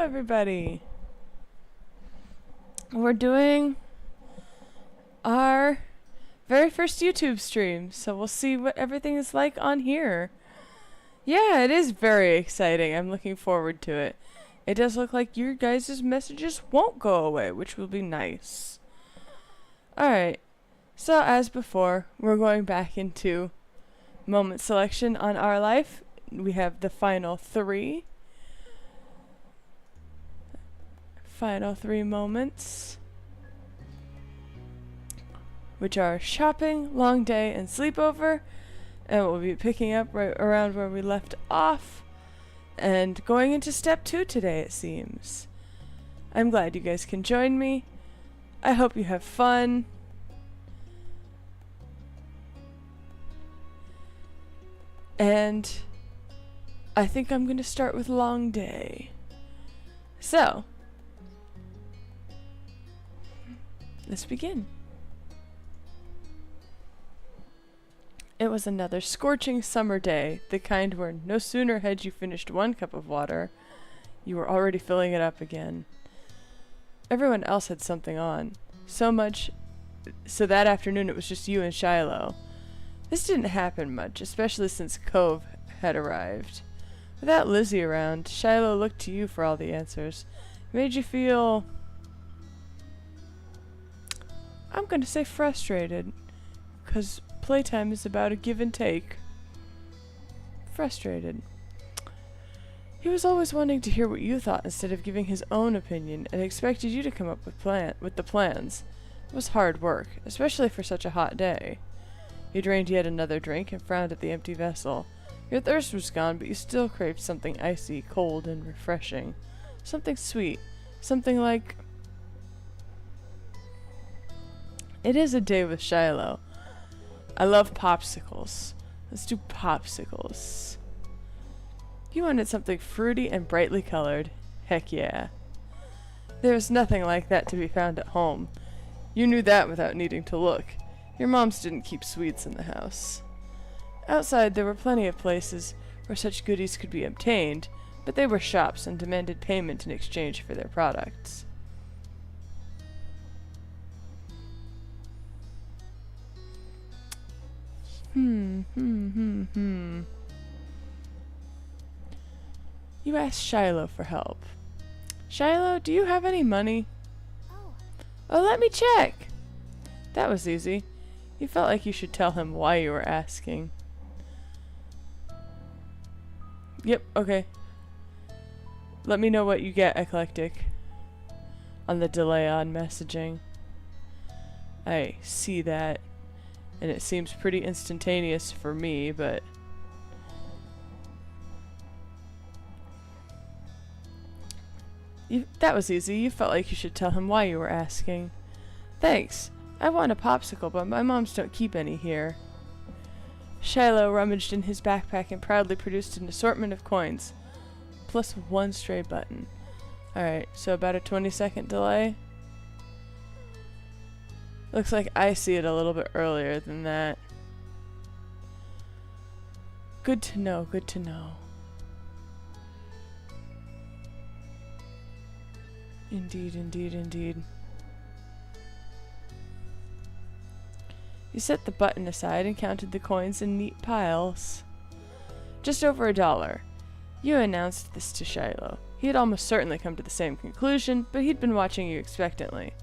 everybody. We're doing our very first YouTube stream, so we'll see what everything is like on here. Yeah, it is very exciting. I'm looking forward to it. It does look like your guys' messages won't go away, which will be nice. Alright, so as before, we're going back into moment selection on our life. We have the final three. Final three moments, which are shopping, long day, and sleepover. And we'll be picking up right around where we left off and going into step 2 today, it seems. I'm glad you guys can join me. I hope you have fun. And I think I'm going to start with long day. So, let's begin. It was another scorching summer day, the kind where no sooner had you finished one cup of water, you were already filling it up again. Everyone else had something on, so much so that afternoon it was just you and Shiloh. This didn't happen much, especially since Cove had arrived. Without Lizzie around, Shiloh looked to you for all the answers. It made you feel, I'm going to say frustrated, because playtime is about a give and take. Frustrated. He was always wanting to hear what you thought instead of giving his own opinion, and expected you to come up with the plans. It was hard work, especially for such a hot day. You drained yet another drink and frowned at the empty vessel. Your thirst was gone, but you still craved something icy, cold, and refreshing. Something sweet. Something like... It is a day with Shiloh. I love popsicles. Let's do popsicles. You wanted something fruity and brightly colored. Heck yeah. There was nothing like that to be found at home. You knew that without needing to look. Your moms didn't keep sweets in the house. Outside there were plenty of places where such goodies could be obtained, but they were shops and demanded payment in exchange for their products. You asked Shiloh for help. Shiloh, do you have any money? Oh, let me check. That was easy. You felt like you should tell him why you were asking. Yep, okay. Let me know what you get, Eclectic. On the delay on messaging. I see that. And it seems pretty instantaneous for me, but... that was easy. You felt like you should tell him why you were asking. Thanks. I want a popsicle, but my moms don't keep any here. Shiloh rummaged in his backpack and proudly produced an assortment of coins. Plus one stray button. Alright, so about a 20-second delay. Looks like I see it a little bit earlier than that. Good to know, good to know. Indeed, indeed, indeed. You set the button aside and counted the coins in neat piles. Just over $1. You announced this to Shiloh. He had almost certainly come to the same conclusion, but he'd been watching you expectantly.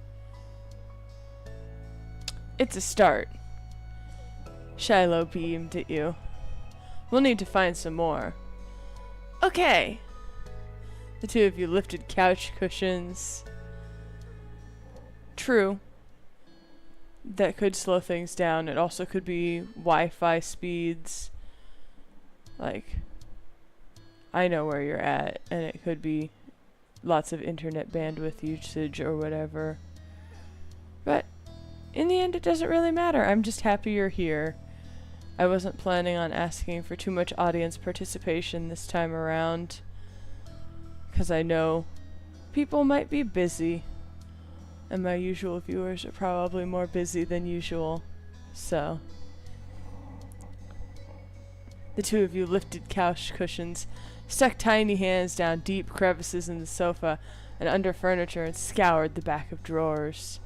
It's a start. Shiloh beamed at you. We'll need to find some more. Okay. The two of you lifted couch cushions. True. That could slow things down. It also could be Wi-Fi speeds. Like, I know where you're at, and it could be lots of internet bandwidth usage or whatever. But in the end, it doesn't really matter. I'm just happy you're here. I wasn't planning on asking for too much audience participation this time around, because I know people might be busy, and my usual viewers are probably more busy than usual, so. The two of you lifted couch cushions, stuck tiny hands down deep crevices in the sofa and under furniture and scoured the back of drawers.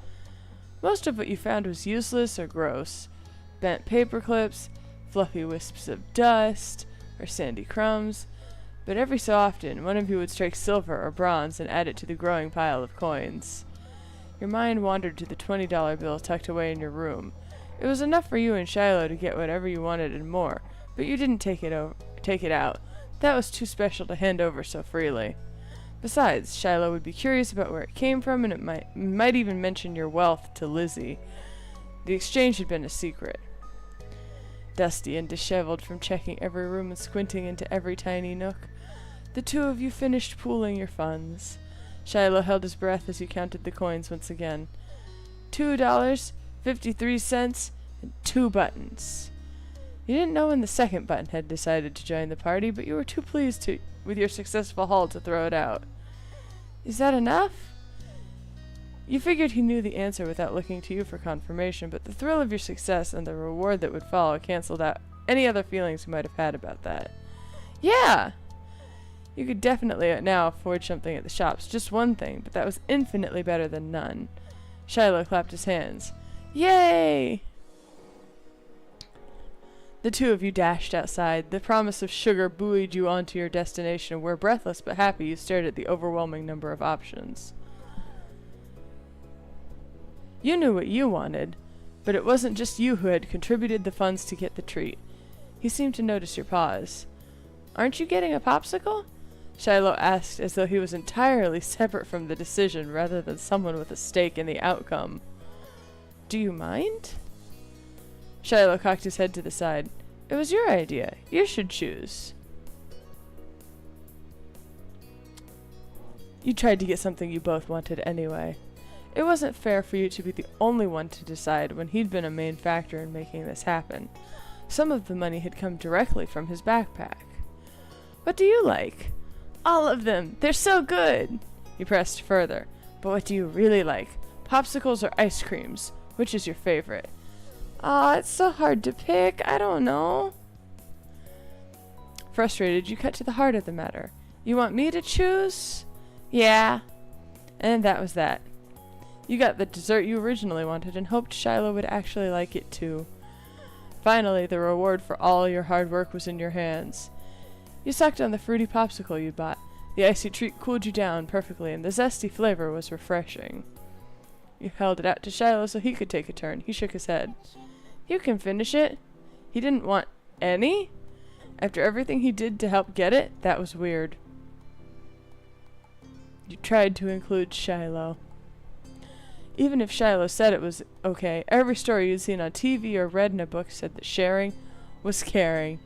Most of what you found was useless or gross. Bent paper clips, fluffy wisps of dust, or sandy crumbs. But every so often, one of you would strike silver or bronze and add it to the growing pile of coins. Your mind wandered to the $20 bill tucked away in your room. It was enough for you and Shiloh to get whatever you wanted and more, but you didn't take it out. That was too special to hand over so freely. Besides, Shiloh would be curious about where it came from, and it might even mention your wealth to Lizzie. The exchange had been a secret. Dusty and disheveled from checking every room and squinting into every tiny nook, the two of you finished pooling your funds. Shiloh held his breath as he counted the coins once again. $2.53 and 2 buttons. You didn't know when the second button had decided to join the party, but you were too pleased with your successful haul to throw it out. Is that enough? You figured he knew the answer without looking to you for confirmation, but the thrill of your success and the reward that would follow canceled out any other feelings you might have had about that. Yeah! You could definitely now afford something at the shops, just one thing, but that was infinitely better than none. Shiloh clapped his hands. Yay! The two of you dashed outside. The promise of sugar buoyed you onto your destination, where breathless but happy you stared at the overwhelming number of options. You knew what you wanted, but it wasn't just you who had contributed the funds to get the treat. He seemed to notice your pause. Aren't you getting a popsicle? Shiloh asked, as though he was entirely separate from the decision rather than someone with a stake in the outcome. Do you mind? Shiloh cocked his head to the side. It was your idea. You should choose. You tried to get something you both wanted anyway. It wasn't fair for you to be the only one to decide when he'd been a main factor in making this happen. Some of the money had come directly from his backpack. What do you like? All of them. They're so good. He pressed further. But what do you really like? Popsicles or ice creams? Which is your favorite? Aw, it's so hard to pick. I don't know. Frustrated, you cut to the heart of the matter. You want me to choose? Yeah. And that was that. You got the dessert you originally wanted and hoped Shiloh would actually like it too. Finally, the reward for all your hard work was in your hands. You sucked on the fruity popsicle you'd bought. The icy treat cooled you down perfectly, and the zesty flavor was refreshing. You held it out to Shiloh so he could take a turn. He shook his head. You can finish it. He didn't want any? After everything he did to help get it? That was weird. You tried to include Shiloh. Even if Shiloh said it was okay, every story you'd seen on TV or read in a book said that sharing was caring.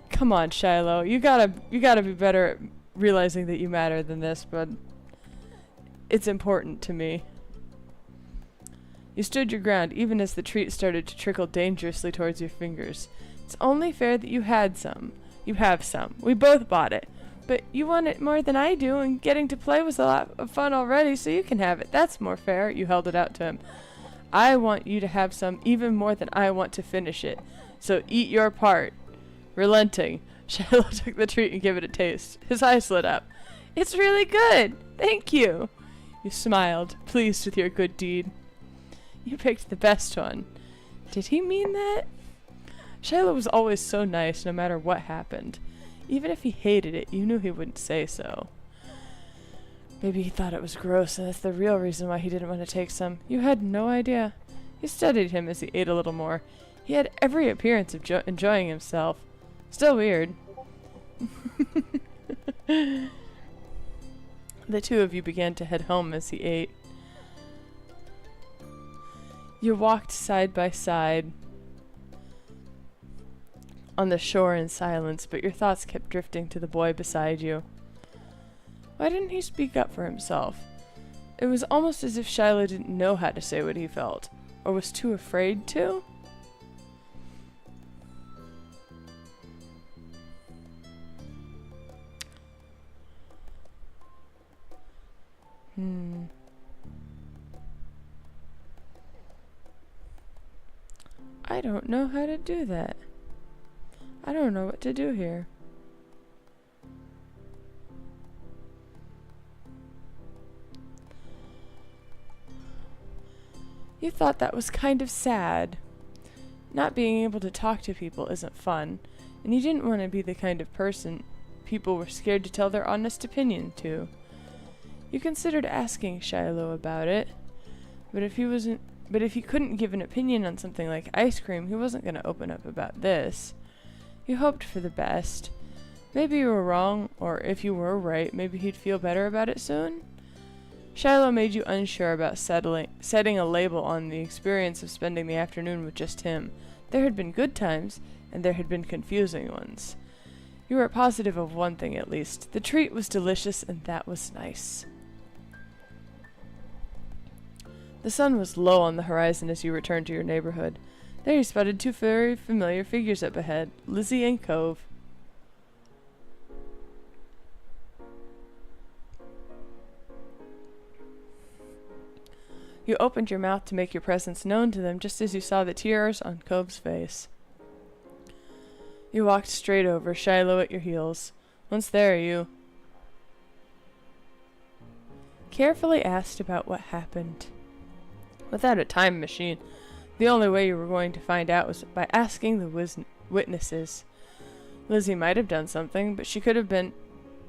Come on, Shiloh. You gotta be better at realizing that you matter than this, but it's important to me. You stood your ground even as the treat started to trickle dangerously towards your fingers. It's only fair that you had some. You have some. We both bought it. But you want it more than I do, and getting to play was a lot of fun already, so you can have it. That's more fair. You held it out to him. I want you to have some even more than I want to finish it. So eat your part. Relenting, Shiloh took the treat and gave it a taste. His eyes lit up. It's really good. Thank you. You smiled, pleased with your good deed. You picked the best one. Did he mean that? Shiloh was always so nice no matter what happened. Even if he hated it, you knew he wouldn't say so. Maybe he thought it was gross, and that's the real reason why he didn't want to take some. You had no idea. You studied him as he ate a little more. He had every appearance of enjoying himself. Still weird. The two of you began to head home as he ate. You walked side by side on the shore in silence, but your thoughts kept drifting to the boy beside you. Why didn't he speak up for himself? It was almost as if Shiloh didn't know how to say what he felt, or was too afraid to. I don't know how to do that. I don't know what to do here. You thought that was kind of sad. Not being able to talk to people isn't fun, and you didn't want to be the kind of person people were scared to tell their honest opinion to. You considered asking Shiloh about it, but if he couldn't give an opinion on something like ice cream, he wasn't going to open up about this. You hoped for the best. Maybe you were wrong, or if you were right, maybe he'd feel better about it soon. Shiloh made you unsure about setting a label on the experience of spending the afternoon with just him. There had been good times, and there had been confusing ones. You were positive of one thing at least. The treat was delicious, and that was nice. The sun was low on the horizon as you returned to your neighborhood. There you spotted two very familiar figures up ahead, Lizzie and Cove. You opened your mouth to make your presence known to them just as you saw the tears on Cove's face. You walked straight over, Shiloh at your heels. Once there, you carefully asked about what happened. Without a time machine, the only way you were going to find out was by asking the witnesses. Lizzie might have done something, but she could have been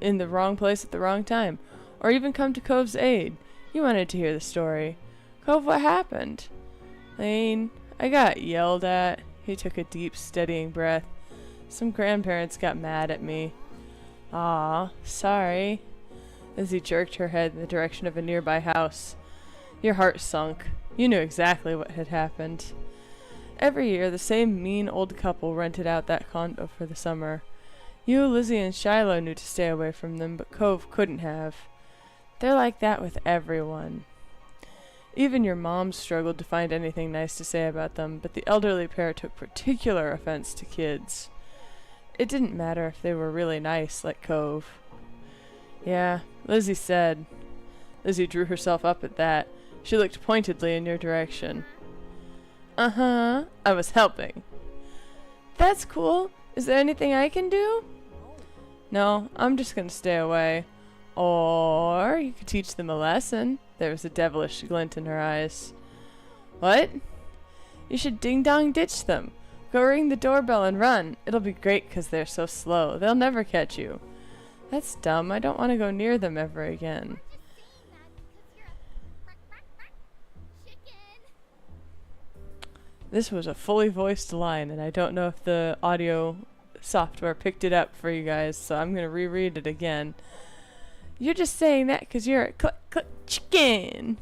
in the wrong place at the wrong time, or even come to Cove's aid. You wanted to hear the story. Cove, what happened? Lane, I got yelled at. He took a deep, steadying breath. Some grandparents got mad at me. Aw, sorry. Lizzie jerked her head in the direction of a nearby house. Your heart sunk. You knew exactly what had happened. Every year, the same mean old couple rented out that condo for the summer. You, Lizzie, and Shiloh knew to stay away from them, but Cove couldn't have. They're like that with everyone. Even your mom struggled to find anything nice to say about them, but the elderly pair took particular offense to kids. It didn't matter if they were really nice, like Cove. Yeah, Lizzie said. Lizzie drew herself up at that. She looked pointedly in your direction. Uh-huh, I was helping. That's cool. Is there anything I can do? No, I'm just gonna stay away. Or you could teach them a lesson. There was a devilish glint in her eyes. What? You should ding-dong ditch them. Go ring the doorbell and run. It'll be great 'cause they're so slow. They'll never catch you. That's dumb. I don't want to go near them ever again. This was a fully voiced line, and I don't know if the audio software picked it up for you guys, so I'm going to reread it again. You're just saying that 'cause you're a chicken.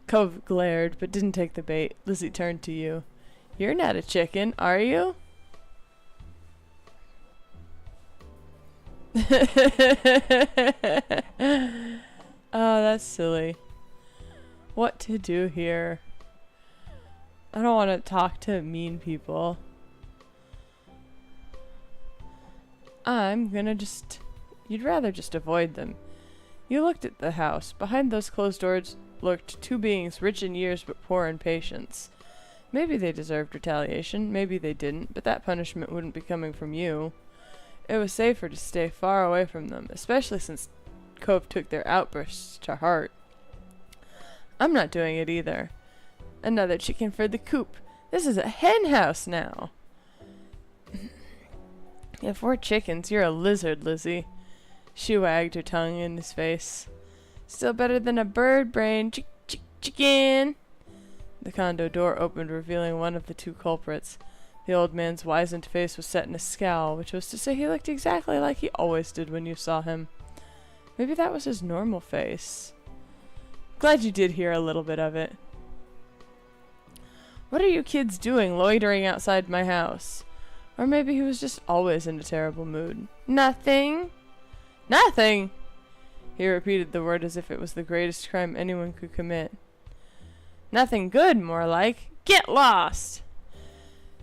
Cove glared, but didn't take the bait. Lizzie turned to you. You're not a chicken, are you? Oh, that's silly. What to do here? I don't want to talk to mean people. I'm gonna just... You'd rather just avoid them. You looked at the house. Behind those closed doors lurked two beings rich in years but poor in patience. Maybe they deserved retaliation, maybe they didn't, but that punishment wouldn't be coming from you. It was safer to stay far away from them, especially since Cove took their outbursts to heart. I'm not doing it either. Another chicken for the coop. This is a hen house now. If we're chickens, you're a lizard, Lizzie. She wagged her tongue in his face. Still better than a bird brain chicken. The condo door opened, revealing one of the two culprits. The old man's wizened face was set in a scowl, which was to say he looked exactly like he always did when you saw him. Maybe that was his normal face. Glad you did hear a little bit of it. What are you kids doing loitering outside my house? Or maybe he was just always in a terrible mood. Nothing. Nothing! He repeated the word as if it was the greatest crime anyone could commit. Nothing good, more like. Get lost!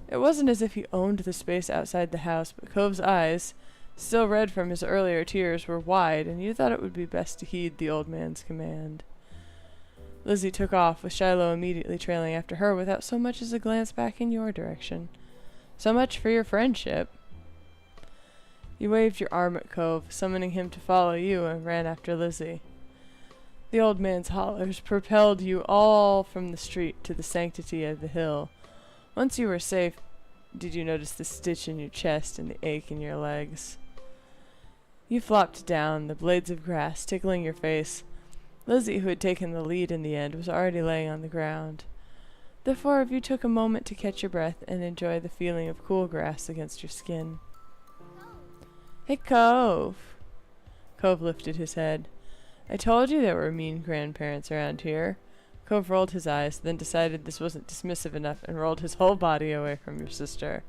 It wasn't as if he owned the space outside the house, but Cove's eyes, still red from his earlier tears, were wide, and you thought it would be best to heed the old man's command. Lizzie took off, with Shiloh immediately trailing after her without so much as a glance back in your direction. So much for your friendship. You waved your arm at Cove, summoning him to follow you, and ran after Lizzie. The old man's hollers propelled you all from the street to the sanctity of the hill. Once you were safe, did you notice the stitch in your chest and the ache in your legs? You flopped down, the blades of grass tickling your face. Lizzie, who had taken the lead in the end, was already laying on the ground. The four of you took a moment to catch your breath and enjoy the feeling of cool grass against your skin. Hey, Cove! Cove lifted his head. I told you there were mean grandparents around here. Cove rolled his eyes, then decided this wasn't dismissive enough and rolled his whole body away from your sister.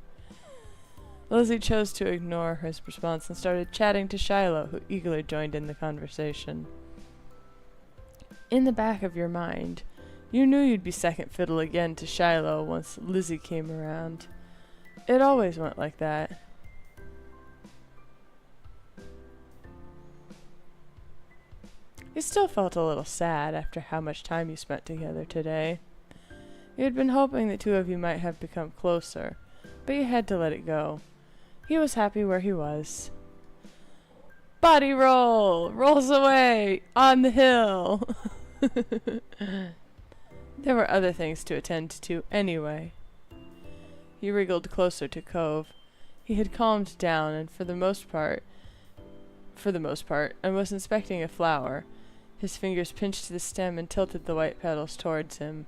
Lizzie chose to ignore his response and started chatting to Shiloh, who eagerly joined in the conversation. In the back of your mind, you knew you'd be second fiddle again to Shiloh once Lizzie came around. It always went like that. You still felt a little sad after how much time you spent together today. You had been hoping the two of you might have become closer, but you had to let it go. He was happy where he was. Body roll! Rolls away! On the hill! There were other things to attend to anyway. He wriggled closer to Cove. He had calmed down and for the most part, and was inspecting a flower. His fingers pinched the stem and tilted the white petals towards him.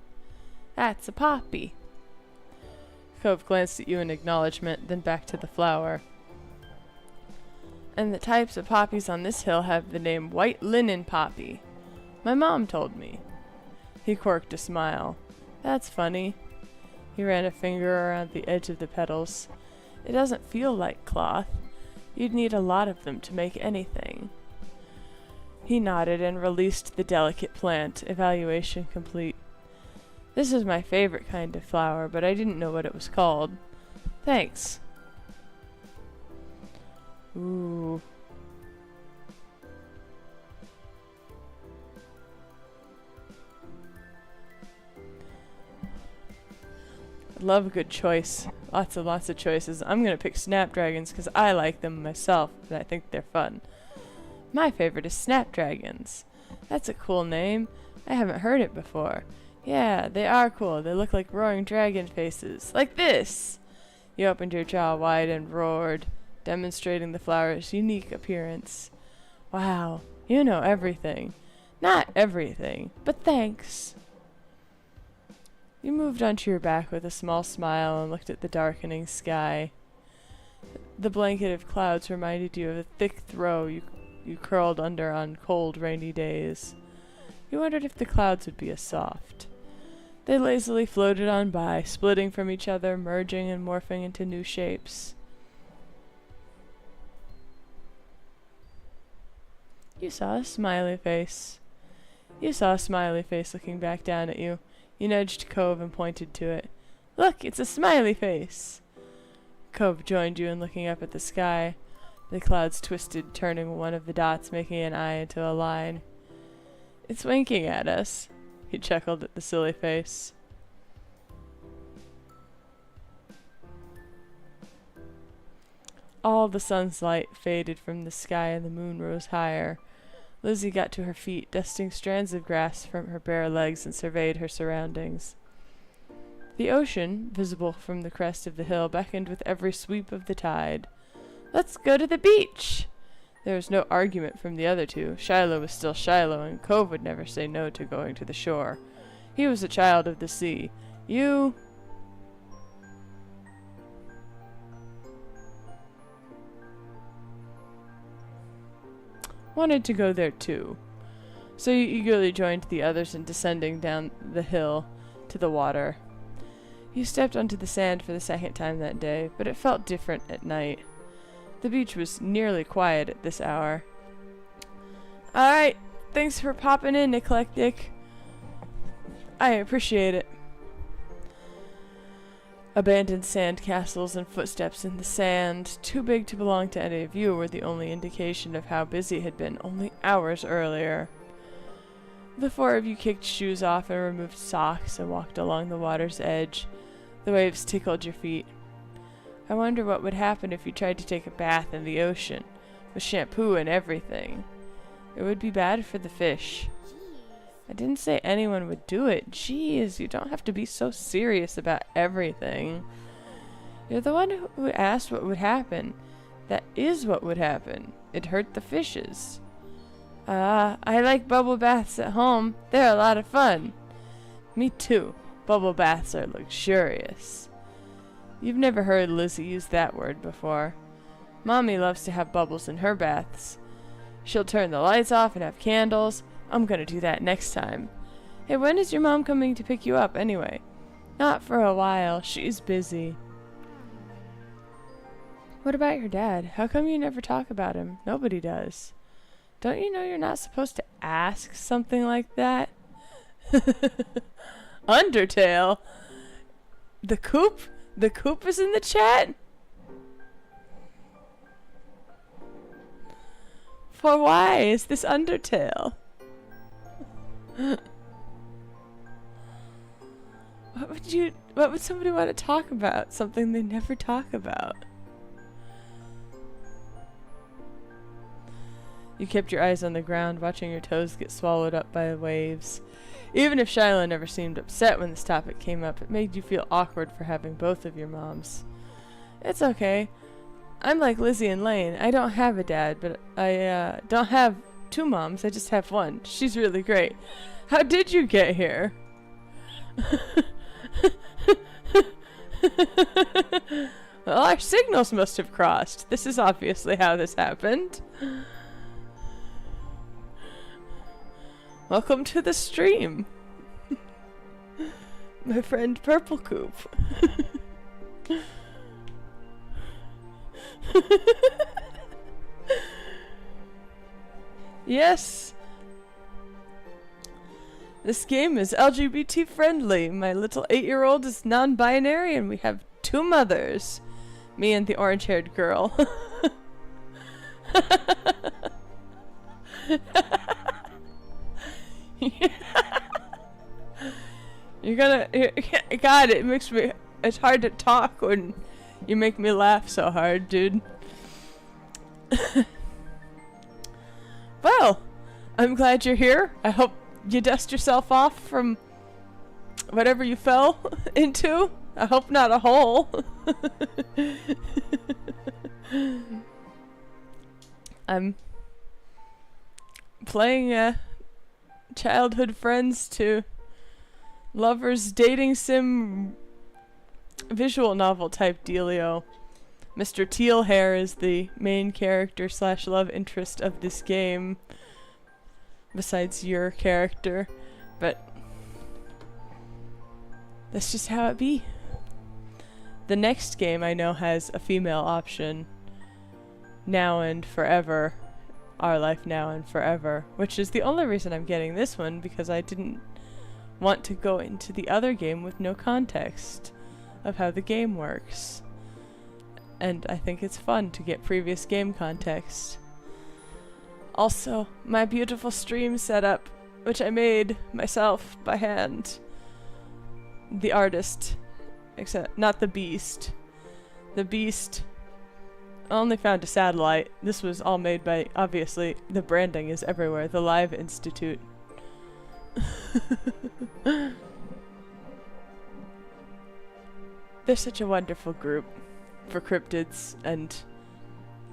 That's a poppy. Cove glanced at you in acknowledgement, then back to the flower. And the types of poppies on this hill have the name white linen poppy. My mom told me. He quirked a smile. That's funny. He ran a finger around the edge of the petals. It doesn't feel like cloth. You'd need a lot of them to make anything. He nodded and released the delicate plant, evaluation complete. This is my favorite kind of flower, but I didn't know what it was called. Thanks. Ooh. Love a good choice. Lots of choices. I'm gonna pick snapdragons because I like them myself and I think they're fun. My favorite is snapdragons. That's a cool name. I haven't heard it before. Yeah, they are cool. They look like roaring dragon faces. Like this! You opened your jaw wide and roared, demonstrating the flower's unique appearance. Wow, you know everything. Not everything, but thanks. You moved onto your back with a small smile and looked at the darkening sky. The blanket of clouds reminded you of the thick throw you curled under on cold, rainy days. You wondered if the clouds would be as soft. They lazily floated on by, splitting from each other, merging and morphing into new shapes. You saw a smiley face. You saw a smiley face looking back down at you. You nudged Cove and pointed to it. Look, it's a smiley face! Cove joined you in looking up at the sky. The clouds twisted, turning one of the dots, making an eye into a line. It's winking at us. He chuckled at the silly face. All the sun's light faded from the sky and the moon rose higher. Lizzie got to her feet, dusting strands of grass from her bare legs, and surveyed her surroundings. The ocean, visible from the crest of the hill, beckoned with every sweep of the tide. Let's go to the beach! There was no argument from the other two. Shiloh was still Shiloh, and Cove would never say no to going to the shore. He was a child of the sea. You... wanted to go there too. So you eagerly joined the others in descending down the hill to the water. You stepped onto the sand for the second time that day, but it felt different at night. The beach was nearly quiet at this hour. Alright, thanks for popping in, Eclectic. I appreciate it. Abandoned sand castles and footsteps in the sand, too big to belong to any of you, were the only indication of how busy it had been only hours earlier. The four of you kicked shoes off and removed socks and walked along the water's edge. The waves tickled your feet. I wonder what would happen if you tried to take a bath in the ocean, with shampoo and everything. It would be bad for the fish. I didn't say anyone would do it. Jeez, you don't have to be so serious about everything. You're the one who asked what would happen. That is what would happen. It hurt the fishes. I like bubble baths at home. They're a lot of fun. Me too. Bubble baths are luxurious. You've never heard Lizzie use that word before. Mommy loves to have bubbles in her baths. She'll turn the lights off and have candles. I'm gonna do that next time. Hey, when is your mom coming to pick you up anyway? Not for a while. She's busy. What about your dad? How come you never talk about him? Nobody does. Don't you know you're not supposed to ask something like that? Undertale? The Coop? The Coop is in the chat? For why is this Undertale? What would somebody want to talk about? Something they never talk about. You kept your eyes on the ground, watching your toes get swallowed up by the waves. Even if Shyla never seemed upset when this topic came up, it made you feel awkward for having both of your moms. It's okay. I'm like Lizzie and Lane. I don't have a dad, but I don't have two moms. I just have one. She's really great. How did you get here? Well, our signals must have crossed. This is obviously how this happened. Welcome to the stream, my friend Purple Coop. Yes, this game is LGBT friendly. My little 8-year-old is non-binary and we have two mothers. Me and the orange-haired girl. God, it makes me, it's hard to talk when you make me laugh so hard, dude. Well, I'm glad you're here. I hope you dust yourself off from whatever you fell into. I hope not a hole. I'm playing childhood friends to lovers dating sim visual novel type dealio. Mr. Teal Hair is the main character / love interest of this game, besides your character, but that's just how it be. The next game I know has a female option, Now and Forever, Our Life Now and Forever, which is the only reason I'm getting this one, because I didn't want to go into the other game with no context of how the game works. And I think it's fun to get previous game context. Also, my beautiful stream setup, which I made myself by hand. The artist, except not the beast. The beast only found a satellite. This was all made by, obviously, the branding is everywhere, the Live Institute. They're such a wonderful group for cryptids and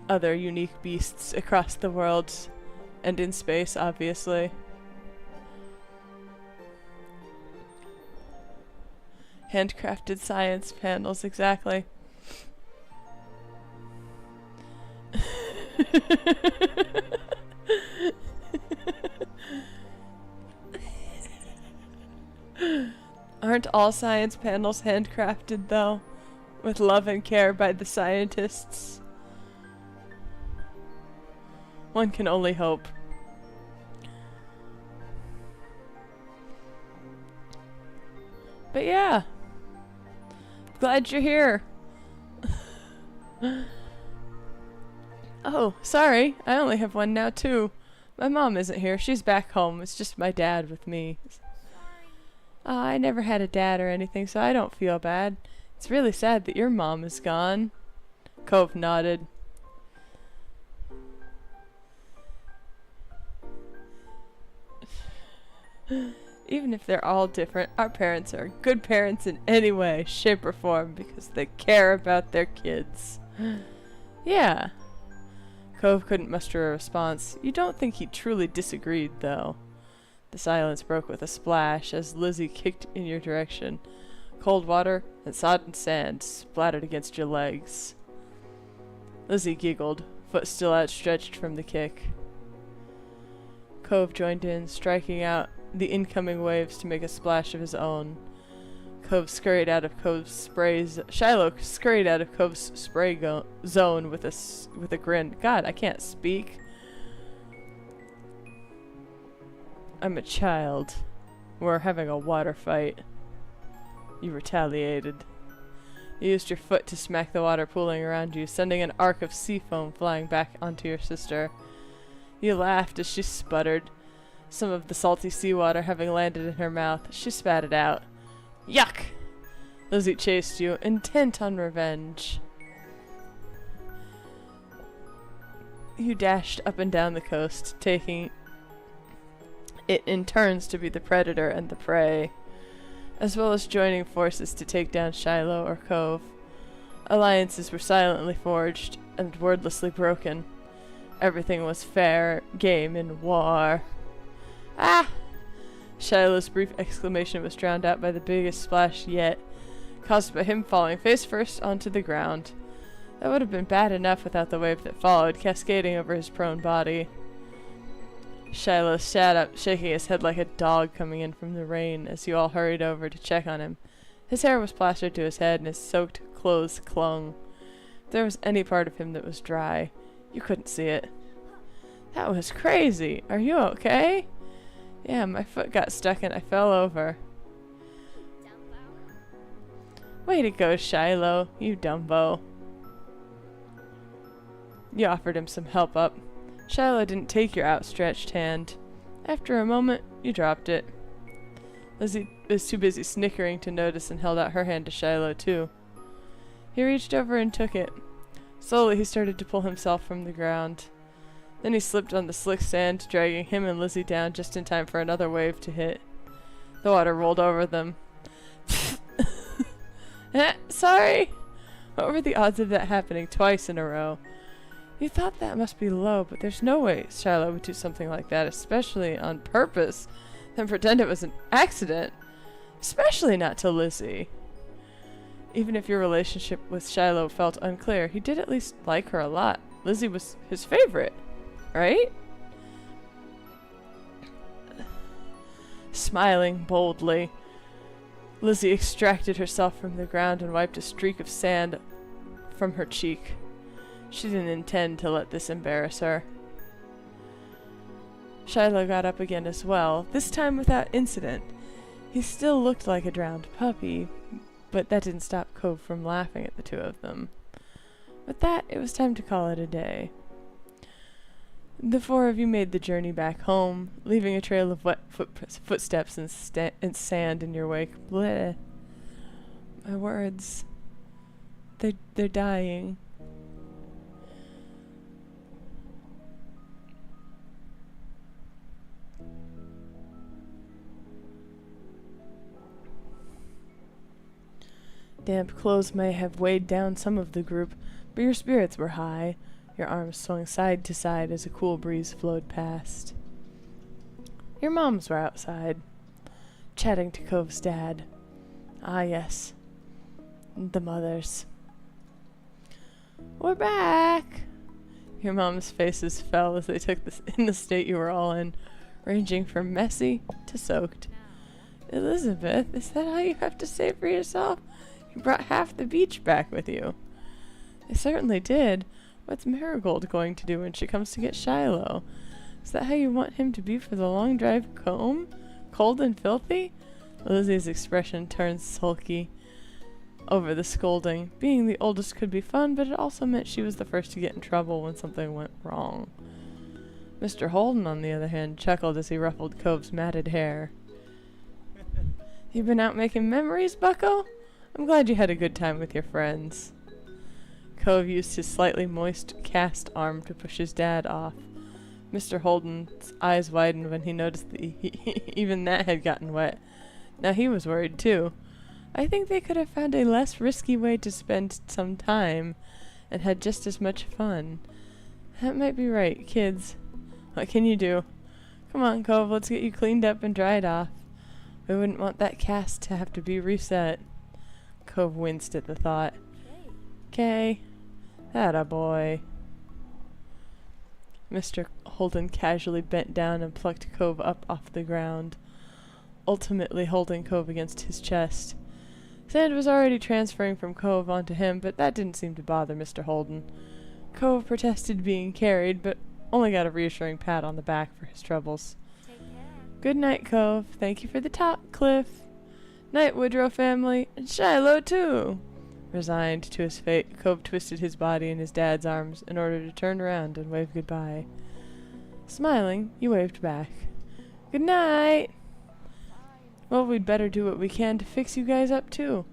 other unique beasts across the world and in space, obviously. Handcrafted science panels, exactly. Aren't all science panels handcrafted, though? With love and care by the scientists? One can only hope. But yeah. Glad you're here. Oh, sorry. I only have one now, too. My mom isn't here. She's back home. It's just my dad with me. I never had a dad or anything, so I don't feel bad. It's really sad that your mom is gone. Cove nodded. Even if they're all different, our parents are good parents in any way, shape, or form because they care about their kids. Yeah. Cove couldn't muster a response. You don't think he truly disagreed, though. The silence broke with a splash as Lizzie kicked in your direction. Cold water and sodden sand splattered against your legs. Lizzie giggled, foot still outstretched from the kick. Cove joined in, striking out the incoming waves to make a splash of his own. Shiloh scurried out of Cove's spray zone with a grin. God, I can't speak. I'm a child. We're having a water fight. You retaliated. You used your foot to smack the water pooling around you, sending an arc of sea foam flying back onto your sister. You laughed as she sputtered. Some of the salty seawater having landed in her mouth, she spat it out. Yuck! Lizzie chased you, intent on revenge. You dashed up and down the coast, taking it in turns to be the predator and the prey, as well as joining forces to take down Shiloh or Cove. Alliances were silently forged and wordlessly broken. Everything was fair game in war. Ah! Shiloh's brief exclamation was drowned out by the biggest splash yet, caused by him falling face first onto the ground. That would have been bad enough without the wave that followed, cascading over his prone body. Shiloh sat up, shaking his head like a dog coming in from the rain as you all hurried over to check on him. His hair was plastered to his head and his soaked clothes clung. If there was any part of him that was dry, you couldn't see it. That was crazy. Are you okay? Yeah, my foot got stuck and I fell over. Way to go, Shiloh, you Dumbo. You offered him some help up. Shiloh didn't take your outstretched hand. After a moment, you dropped it. Lizzie was too busy snickering to notice and held out her hand to Shiloh, too. He reached over and took it. Slowly, he started to pull himself from the ground. Then he slipped on the slick sand, dragging him and Lizzie down just in time for another wave to hit. The water rolled over them. Sorry! What were the odds of that happening twice in a row? You thought that must be low, but there's no way Shiloh would do something like that, especially on purpose, then pretend it was an accident. Especially not to Lizzie. Even if your relationship with Shiloh felt unclear, he did at least like her a lot. Lizzie was his favorite, right? Smiling boldly, Lizzie extracted herself from the ground and wiped a streak of sand from her cheek. She didn't intend to let this embarrass her. Shiloh got up again as well, this time without incident. He still looked like a drowned puppy, but that didn't stop Cove from laughing at the two of them. With that, it was time to call it a day. The four of you made the journey back home, leaving a trail of wet footsteps and sand in your wake. Bleh. My words. They're dying. Damp clothes may have weighed down some of the group, but your spirits were high. Your arms swung side to side as a cool breeze flowed past. Your moms were outside, chatting to Cove's dad. Ah, yes. The mothers. We're back! Your mom's faces fell as they took this in the state you were all in, ranging from messy to soaked. Elizabeth, is that all you have to say for yourself? You brought half the beach back with you. I certainly did. What's Marigold going to do when she comes to get Shiloh? Is that how you want him to be for the long drive home? Cold and filthy? Lizzie's expression turned sulky over the scolding. Being the oldest could be fun, but it also meant she was the first to get in trouble when something went wrong. Mr. Holden, on the other hand, chuckled as he ruffled Cove's matted hair. You been out making memories, bucko? I'm glad you had a good time with your friends. Cove used his slightly moist cast arm to push his dad off. Mr. Holden's eyes widened when he noticed that even that had gotten wet. Now he was worried too. I think they could have found a less risky way to spend some time and had just as much fun. That might be right, kids. What can you do? Come on, Cove, let's get you cleaned up and dried off. We wouldn't want that cast to have to be reset. Cove winced at the thought. "'Kay. Atta boy." Mr. Holden casually bent down and plucked Cove up off the ground, ultimately holding Cove against his chest. Sand was already transferring from Cove onto him, but that didn't seem to bother Mr. Holden. Cove protested being carried, but only got a reassuring pat on the back for his troubles. Take care. "Good night, Cove. Thank you for the talk, Cliff. Night, Woodrow family. And Shiloh, too." Resigned to his fate, Cove twisted his body in his dad's arms in order to turn around and wave goodbye. Smiling, he waved back. "Good night." "Well, we'd better do what we can to fix you guys up, too.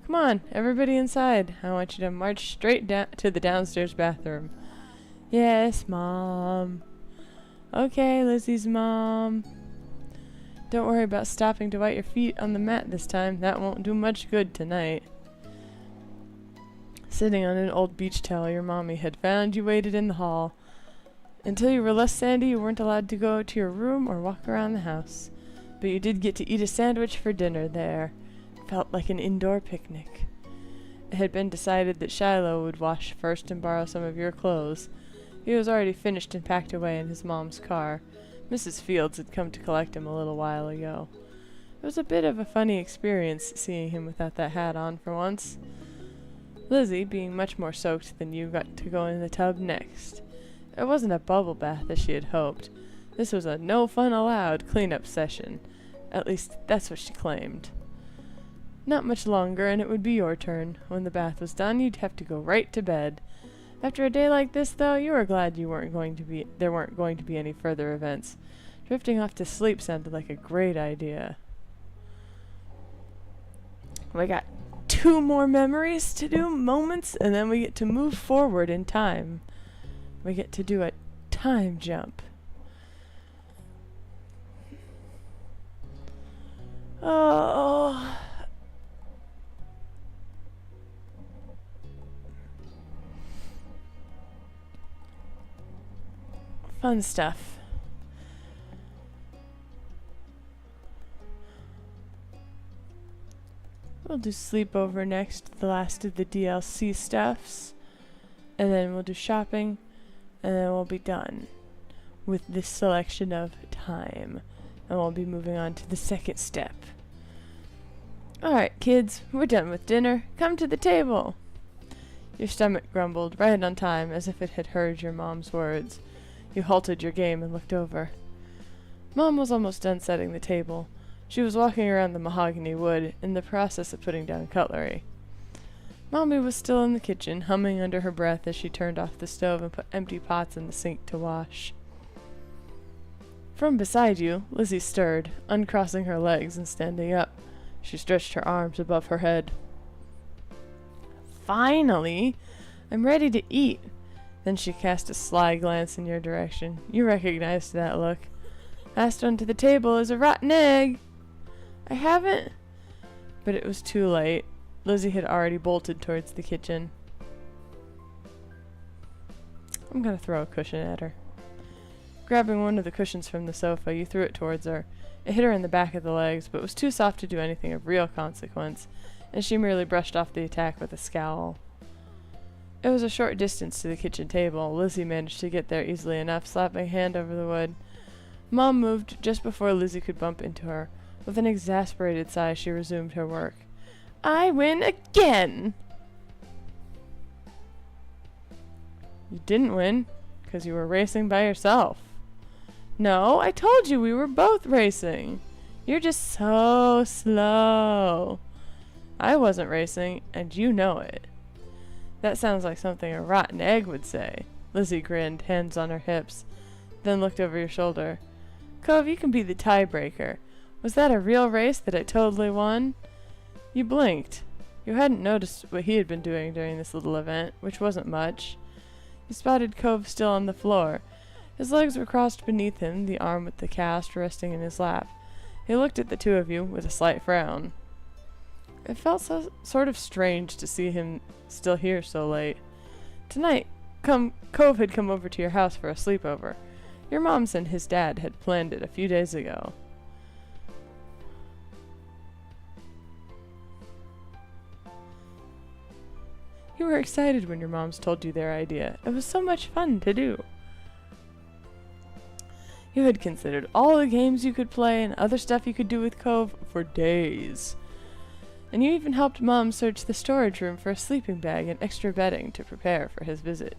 Come on, everybody inside. I want you to march straight down to the downstairs bathroom." "Yes, Mom." "Okay, Lizzie's mom. Don't worry about stopping to wet your feet on the mat this time. That won't do much good tonight." Sitting on an old beach towel your mommy had found, you waited in the hall. Until you were less sandy, you weren't allowed to go to your room or walk around the house. But you did get to eat a sandwich for dinner there. It felt like an indoor picnic. It had been decided that Shiloh would wash first and borrow some of your clothes. He was already finished and packed away in his mom's car. Mrs. Fields had come to collect him a little while ago. It was a bit of a funny experience seeing him without that hat on for once. Lizzie, being much more soaked than you, got to go in the tub next. It wasn't a bubble bath as she had hoped. This was a no fun allowed cleanup session. At least that's what she claimed. Not much longer and it would be your turn. When the bath was done, you'd have to go right to bed. After a day like this, though, you were glad there weren't going to be any further events. Drifting off to sleep sounded like a great idea. We got 2 more memories to do, moments, and then we get to move forward in time. We get to do a time jump. Oh. Fun stuff. We'll do sleepover next, the last of the DLC stuffs. And then we'll do shopping. And then we'll be done with this selection of time. And we'll be moving on to the second step. Alright, kids, we're done with dinner. Come to the table. Your stomach grumbled right on time, as if it had heard your mom's words. You halted your game and looked over. Mom was almost done setting the table. She was walking around the mahogany wood, in the process of putting down cutlery. Mommy was still in the kitchen, humming under her breath as she turned off the stove and put empty pots in the sink to wash. From beside you, Lizzie stirred, uncrossing her legs and standing up. She stretched her arms above her head. "Finally! I'm ready to eat." Then she cast a sly glance in your direction. You recognized that look. "Last one to the table is a rotten egg." "I haven't..." But it was too late. Lizzie had already bolted towards the kitchen. I'm gonna throw a cushion at her. Grabbing one of the cushions from the sofa, you threw it towards her. It hit her in the back of the legs, but was too soft to do anything of real consequence, and she merely brushed off the attack with a scowl. It was a short distance to the kitchen table. Lizzie managed to get there easily enough, slapping a hand over the wood. Mom moved just before Lizzie could bump into her. With an exasperated sigh, she resumed her work. "I win again!" "You didn't win, 'cause you were racing by yourself." "No, I told you we were both racing. You're just so slow." "I wasn't racing, and you know it." "That sounds like something a rotten egg would say." Lizzie grinned, hands on her hips, then looked over your shoulder. "Cove, you can be the tiebreaker. Was that a real race that I totally won?" You blinked. You hadn't noticed what he had been doing during this little event, which wasn't much. You spotted Cove still on the floor. His legs were crossed beneath him, the arm with the cast resting in his lap. He looked at the two of you with a slight frown. It felt sort of strange to see him still here so late. Tonight, Cove had come over to your house for a sleepover. Your moms and his dad had planned it a few days ago. You were excited when your moms told you their idea. It was so much fun to do. You had considered all the games you could play and other stuff you could do with Cove for days. And you even helped Mom search the storage room for a sleeping bag and extra bedding to prepare for his visit.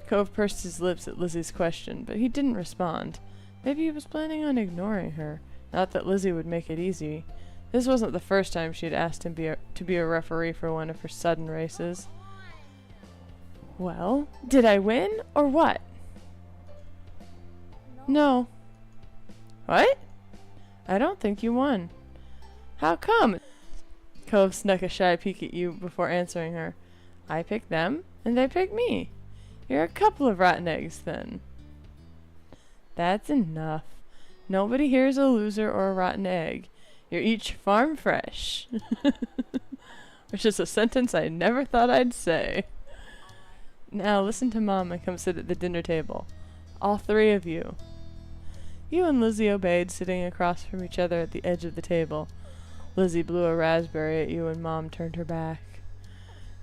Cove pursed his lips at Lizzie's question, but he didn't respond. Maybe he was planning on ignoring her. Not that Lizzie would make it easy. This wasn't the first time she had asked him to be a referee for one of her sudden races. Well, did I win, or what? No. What? I don't think you won. How come? Cove snuck a shy peek at you before answering her. I picked them, and they picked me. You're a couple of rotten eggs, then. That's enough. Nobody here is a loser or a rotten egg. You're each farm fresh. Which is a sentence I never thought I'd say. Now listen to Mom and come sit at the dinner table. All three of you. You and Lizzie obeyed, sitting across from each other at the edge of the table. Lizzie blew a raspberry at you and Mom turned her back.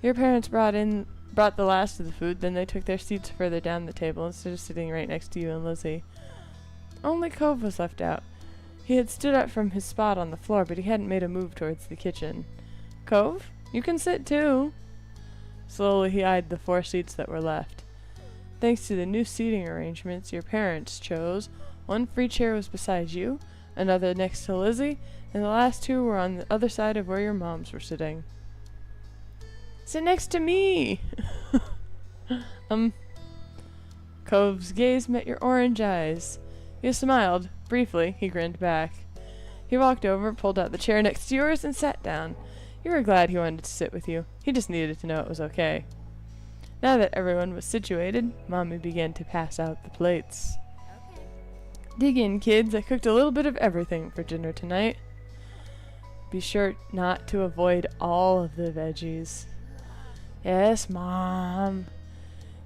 Your parents brought the last of the food, then they took their seats further down the table instead of sitting right next to you and Lizzie. Only Cove was left out. He had stood up from his spot on the floor, but he hadn't made a move towards the kitchen. Cove, you can sit too. Slowly he eyed the 4 seats that were left. Thanks to the new seating arrangements your parents chose, one free chair was beside you, another next to Lizzie, and the last 2 were on the other side of where your moms were sitting. Sit next to me! Cove's gaze met your orange eyes. You smiled. Briefly, he grinned back. He walked over, pulled out the chair next to yours, and sat down. You were glad he wanted to sit with you. He just needed to know it was okay. Now that everyone was situated, Mommy began to pass out the plates. Dig in, kids. I cooked a little bit of everything for dinner tonight. Be sure not to avoid all of the veggies. Yes, Mom.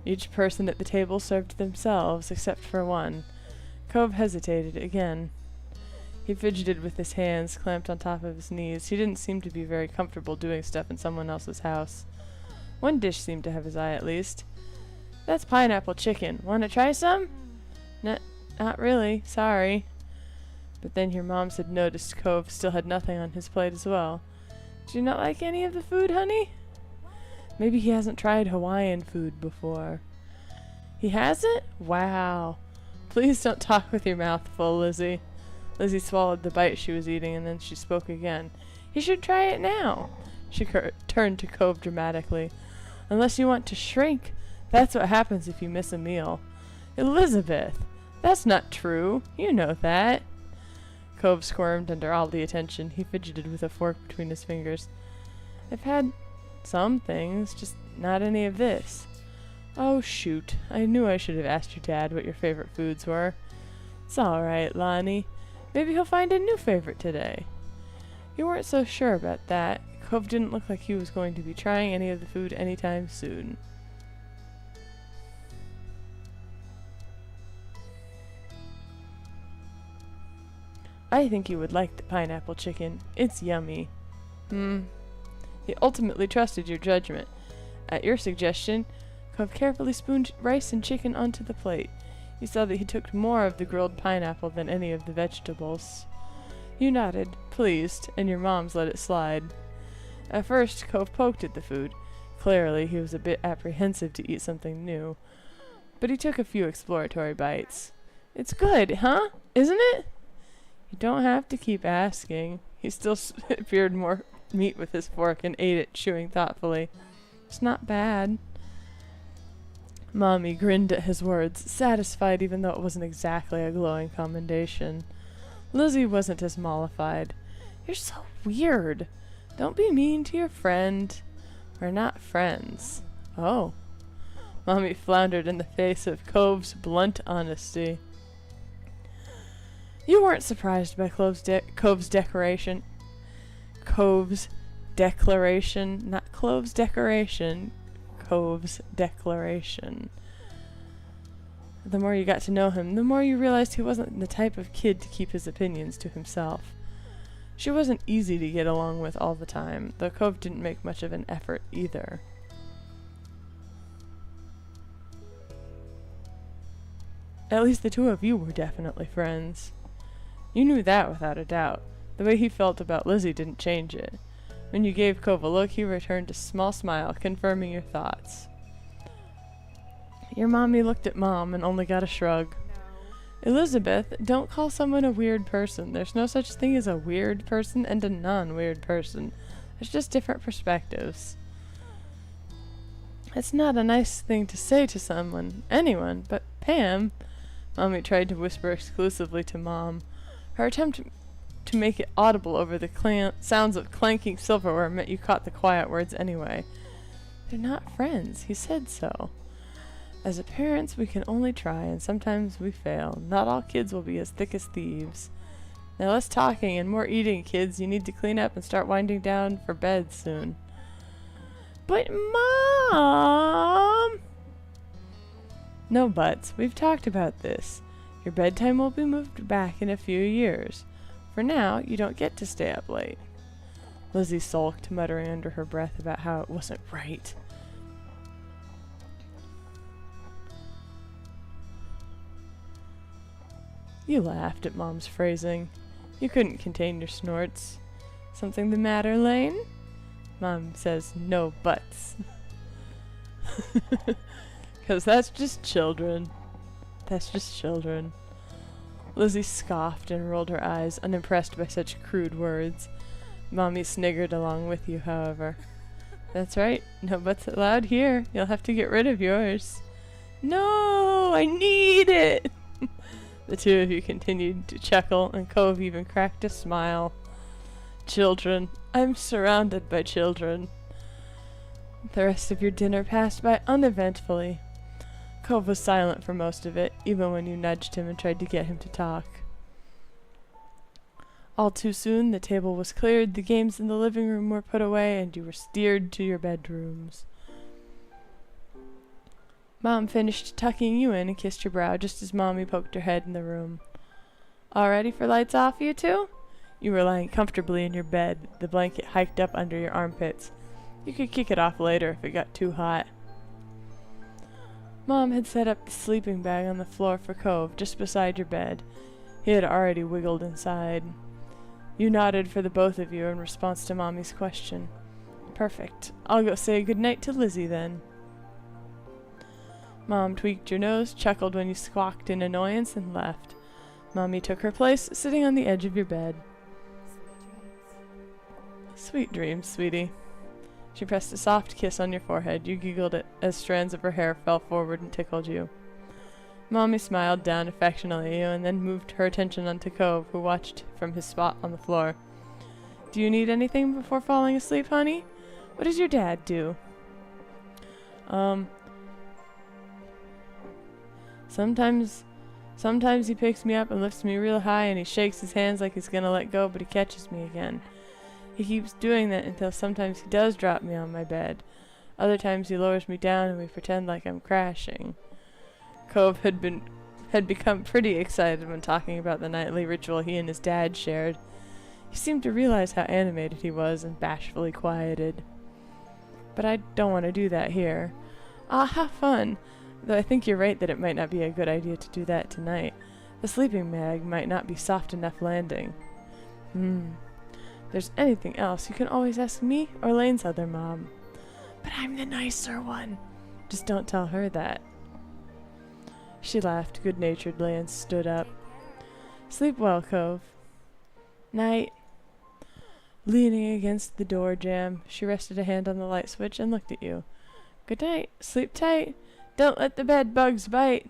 Each person at the table served themselves, except for one. Cove hesitated again. He fidgeted with his hands clamped on top of his knees. He didn't seem to be very comfortable doing stuff in someone else's house. One dish seemed to have his eye, at least. That's pineapple chicken. Want to try some? Not really. Sorry. But then your moms had noticed Cove still had nothing on his plate as well. Do you not like any of the food, honey? Maybe he hasn't tried Hawaiian food before. He hasn't? Wow. Please don't talk with your mouth full, Lizzie. Lizzie swallowed the bite she was eating, and then she spoke again. You should try it now. She turned to Cove dramatically. Unless you want to shrink, that's what happens if you miss a meal. Elizabeth, that's not true. You know that. Cove squirmed under all the attention. He fidgeted with a fork between his fingers. I've had some things, just not any of this. Oh, shoot. I knew I should have asked your dad what your favorite foods were. It's all right, Lonnie. Maybe he'll find a new favorite today. You weren't so sure about that. Cove didn't look like he was going to be trying any of the food anytime soon. I think you would like the pineapple chicken. It's yummy. He ultimately trusted your judgment. At your suggestion, Cove carefully spooned rice and chicken onto the plate. You saw that he took more of the grilled pineapple than any of the vegetables. You nodded, pleased, and your moms let it slide. At first, Cove poked at the food. Clearly, he was a bit apprehensive to eat something new. But he took a few exploratory bites. It's good, huh? Isn't it? You don't have to keep asking. He still speared more meat with his fork and ate it, chewing thoughtfully. It's not bad. Mommy grinned at his words, satisfied even though it wasn't exactly a glowing commendation. Lizzie wasn't as mollified. You're so weird. Don't be mean to your friend. We're not friends. Oh. Mommy floundered in the face of Cove's blunt honesty. You weren't surprised by Cove's declaration. Cove's declaration, not Clove's decoration. Cove's declaration. The more you got to know him, the more you realized he wasn't the type of kid to keep his opinions to himself. She wasn't easy to get along with all the time, though Cove didn't make much of an effort either. At least the two of you were definitely friends. You knew that without a doubt. The way he felt about Lizzie didn't change it. When you gave Cove a look, he returned a small smile, confirming your thoughts. Your mommy looked at Mom and only got a shrug. Elizabeth, don't call someone a weird person. There's no such thing as a weird person and a non-weird person. There's just different perspectives. It's not a nice thing to say to anyone, but Pam... Mommy tried to whisper exclusively to Mom. Her attempt to make it audible over the sounds of clanking silverware meant you caught the quiet words anyway. They're not friends. He said so. As parents, we can only try, and sometimes we fail. Not all kids will be as thick as thieves. Now less talking and more eating, kids. You need to clean up and start winding down for bed soon. But Mom! No buts. We've talked about this. Your bedtime will be moved back in a few years. For now, you don't get to stay up late. Lizzie sulked, muttering under her breath about how it wasn't right. You laughed at Mom's phrasing. You couldn't contain your snorts. Something the matter, Lane? Mom says no buts. 'Cause that's just children. That's just children. Lizzie scoffed and rolled her eyes, unimpressed by such crude words. Mommy sniggered along with you, however. That's right, no buts allowed here. You'll have to get rid of yours. No, I need it! The two of you continued to chuckle, and Cove even cracked a smile. Children. I'm surrounded by children. The rest of your dinner passed by uneventfully. Cove was silent for most of it, even when you nudged him and tried to get him to talk. All too soon, the table was cleared, the games in the living room were put away, and you were steered to your bedrooms. Mom finished tucking you in and kissed your brow just as Mommy poked her head in the room. All ready for lights off, you two? You were lying comfortably in your bed, the blanket hiked up under your armpits. You could kick it off later if it got too hot. Mom had set up the sleeping bag on the floor for Cove, just beside your bed. He had already wiggled inside. You nodded for the both of you in response to Mommy's question. Perfect. I'll go say goodnight to Lizzie then. Mom tweaked your nose, chuckled when you squawked in annoyance, and left. Mommy took her place, sitting on the edge of your bed. Sweet dreams, sweetie. She pressed a soft kiss on your forehead. You giggled as strands of her hair fell forward and tickled you. Mommy smiled down affectionately at you and then moved her attention onto Cove, who watched from his spot on the floor. Do you need anything before falling asleep, honey? What does your dad do? Sometimes he picks me up and lifts me real high and he shakes his hands like he's gonna let go, but he catches me again. He keeps doing that until sometimes he does drop me on my bed. Other times he lowers me down and we pretend like I'm crashing. Cove had become pretty excited when talking about the nightly ritual he and his dad shared. He seemed to realize how animated he was and bashfully quieted. But I don't want to do that here. Have fun. Though I think you're right that it might not be a good idea to do that tonight. The sleeping bag might not be soft enough landing. If there's anything else, you can always ask me or Lane's other mom. But I'm the nicer one. Just don't tell her that. She laughed good-naturedly and stood up. Sleep well, Cove. Night. Leaning against the door jamb, she rested a hand on the light switch and looked at you. Good night. Sleep tight. Don't let the bed bugs bite.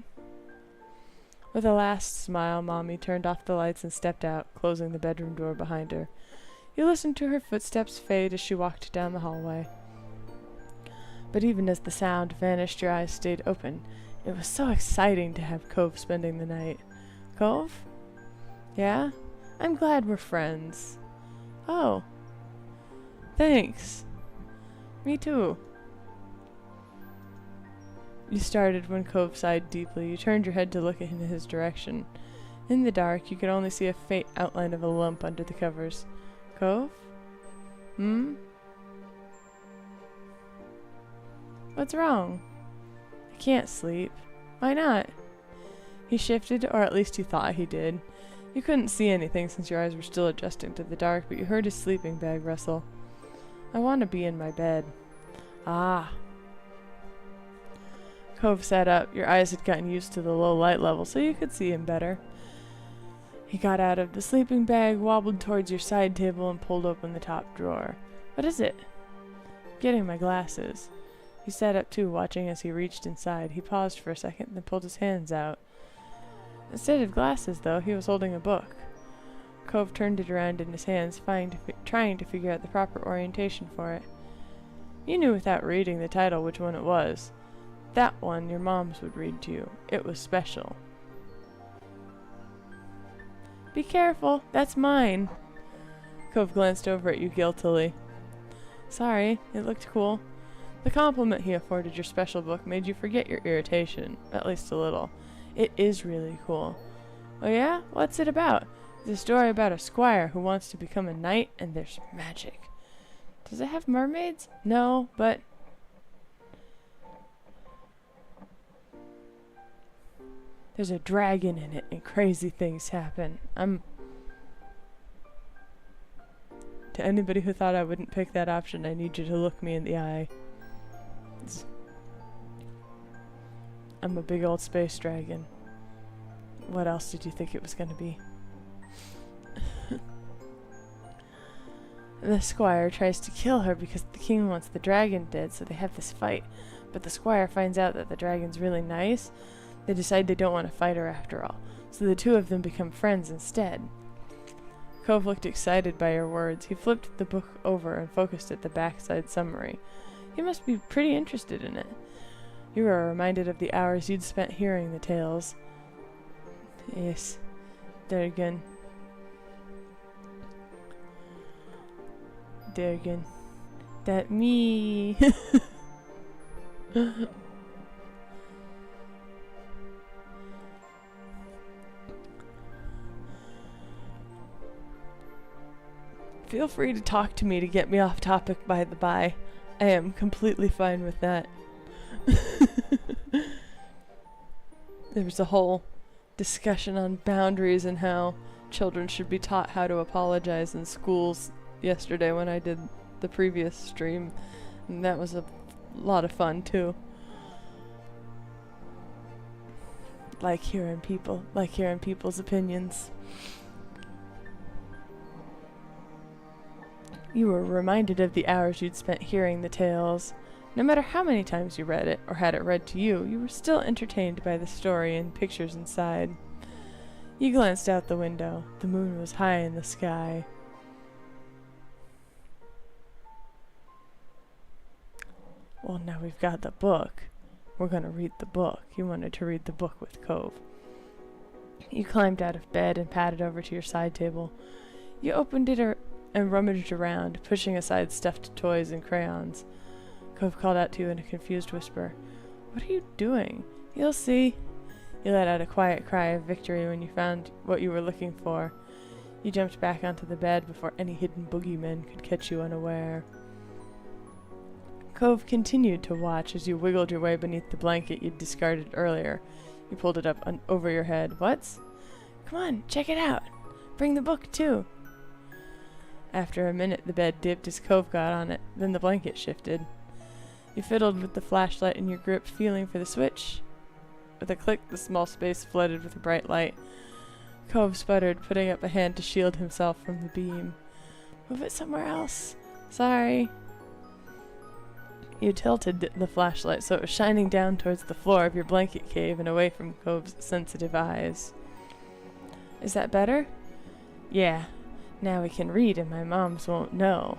With a last smile, Mommy turned off the lights and stepped out, closing the bedroom door behind her. You listened to her footsteps fade as she walked down the hallway. But even as the sound vanished, your eyes stayed open. It was so exciting to have Cove spending the night. Cove? Yeah? I'm glad we're friends. Oh. Thanks. Me too. You started when Cove sighed deeply. You turned your head to look in his direction. In the dark, you could only see a faint outline of a lump under the covers. Cove? Hmm? What's wrong? I can't sleep. Why not? He shifted, or at least you thought he did. You couldn't see anything since your eyes were still adjusting to the dark, but you heard his sleeping bag rustle. I want to be in my bed. Ah. Cove sat up. Your eyes had gotten used to the low light level, so you could see him better. He got out of the sleeping bag, wobbled towards your side table, and pulled open the top drawer. What is it? Getting my glasses. He sat up too, watching as he reached inside. He paused for a second, then pulled his hands out. Instead of glasses, though, he was holding a book. Cove turned it around in his hands, trying to figure out the proper orientation for it. You knew without reading the title which one it was. That one your moms would read to you. It was special. Be careful, that's mine. Cove glanced over at you guiltily. Sorry, it looked cool. The compliment he afforded your special book made you forget your irritation, at least a little. It is really cool. Oh yeah? What's it about? It's a story about a squire who wants to become a knight, and there's magic. Does it have mermaids? No, but... There's a dragon in it, and crazy things happen. To anybody who thought I wouldn't pick that option, I need you to look me in the eye. I'm a big old space dragon. What else did you think it was going to be? The squire tries to kill her because the king wants the dragon dead, so they have this fight. But the squire finds out that the dragon's really nice. They decide they don't want to fight her after all, so the two of them become friends instead. Cove looked excited by your words. He flipped the book over and focused at the backside summary. He must be pretty interested in it. You were reminded of the hours you'd spent hearing the tales. Yes, Durgan. Durgan. That me. Feel free to talk to me to get me off topic, by the by. I am completely fine with that. There was a whole discussion on boundaries and how children should be taught how to apologize in schools yesterday when I did the previous stream, and that was a lot of fun too. Like hearing people's opinions. You were reminded of the hours you'd spent hearing the tales. No matter how many times you read it, or had it read to you, you were still entertained by the story and pictures inside. You glanced out the window. The moon was high in the sky. Well, now we've got the book. We're gonna read the book. You wanted to read the book with Cove. You climbed out of bed and padded over to your side table. You opened it and rummaged around, pushing aside stuffed toys and crayons. Cove called out to you in a confused whisper. What are you doing? You'll see. You let out a quiet cry of victory when you found what you were looking for. You jumped back onto the bed before any hidden boogeymen could catch you unaware. Cove continued to watch as you wiggled your way beneath the blanket you'd discarded earlier. You pulled it up over your head. What's? Come on, check it out. Bring the book, too. After a minute, the bed dipped as Cove got on it. Then the blanket shifted. You fiddled with the flashlight in your grip, feeling for the switch. With a click, the small space flooded with a bright light. Cove sputtered, putting up a hand to shield himself from the beam. Move it somewhere else. Sorry. You tilted the flashlight so it was shining down towards the floor of your blanket cave and away from Cove's sensitive eyes. Is that better? Yeah. Now we can read and my moms won't know.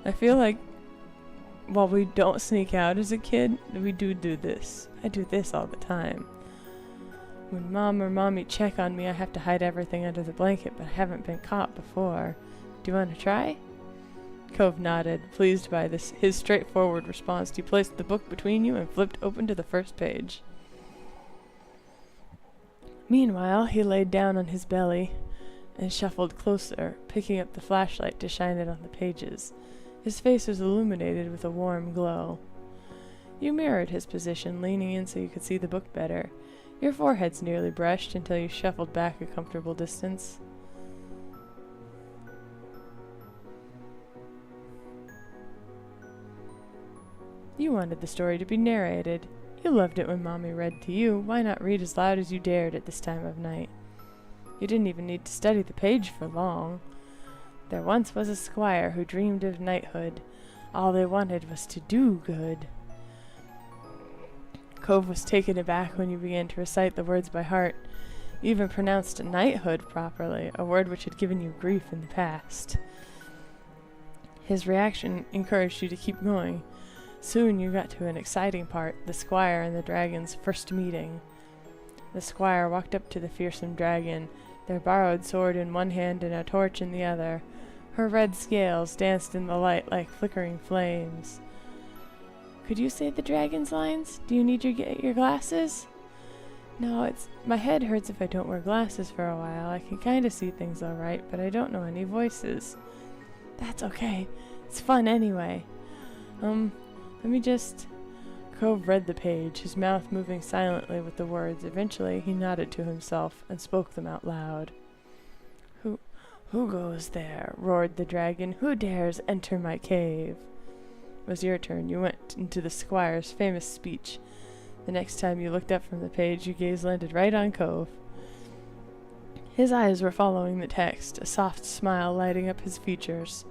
I feel like while we don't sneak out as a kid, we do this. I do this all the time. When Mom or Mommy check on me, I have to hide everything under the blanket, but I haven't been caught before. Do you want to try? Cove nodded, pleased by his straightforward response. He placed the book between you and flipped open to the first page. Meanwhile, he laid down on his belly and shuffled closer, picking up the flashlight to shine it on the pages. His face was illuminated with a warm glow. You mirrored his position, leaning in so you could see the book better. Your forehead's nearly brushed until you shuffled back a comfortable distance. You wanted the story to be narrated. You loved it when Mommy read to you. Why not read as loud as you dared at this time of night? You didn't even need to study the page for long. There once was a squire who dreamed of knighthood. All they wanted was to do good. Cove was taken aback when you began to recite the words by heart. You even pronounced knighthood properly, a word which had given you grief in the past. His reaction encouraged you to keep going. Soon you got to an exciting part, the squire and the dragon's first meeting. The squire walked up to the fearsome dragon, their borrowed sword in one hand and a torch in the other. Her red scales danced in the light like flickering flames. Could you say the dragon's lines? Do you need your glasses? No, my head hurts if I don't wear glasses for a while. I can kind of see things all right, but I don't know any voices. That's okay. It's fun anyway. Let me just... Cove read the page, his mouth moving silently with the words. Eventually, he nodded to himself and spoke them out loud. Who goes there? Roared the dragon. Who dares enter my cave? It was your turn. You went into the squire's famous speech. The next time you looked up from the page, your gaze landed right on Cove. His eyes were following the text, a soft smile lighting up his features.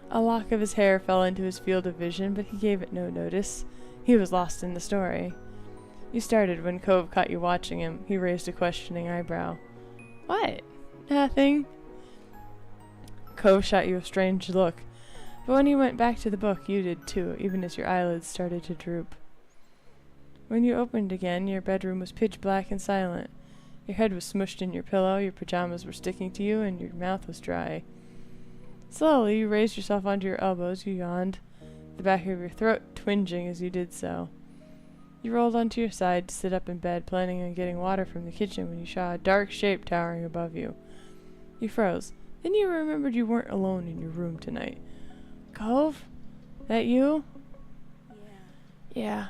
A lock of his hair fell into his field of vision, but he gave it no notice. He was lost in the story. You started when Cove caught you watching him. He raised a questioning eyebrow. What? Nothing. Cove shot you a strange look, but when he went back to the book, you did too, even as your eyelids started to droop. When you opened again, your bedroom was pitch black and silent. Your head was smushed in your pillow, your pajamas were sticking to you, and your mouth was dry. Slowly, you raised yourself onto your elbows, you yawned, the back of your throat twinging as you did so. You rolled onto your side to sit up in bed, planning on getting water from the kitchen when you saw a dark shape towering above you. You froze. Then you remembered you weren't alone in your room tonight. Cove? That you? Yeah.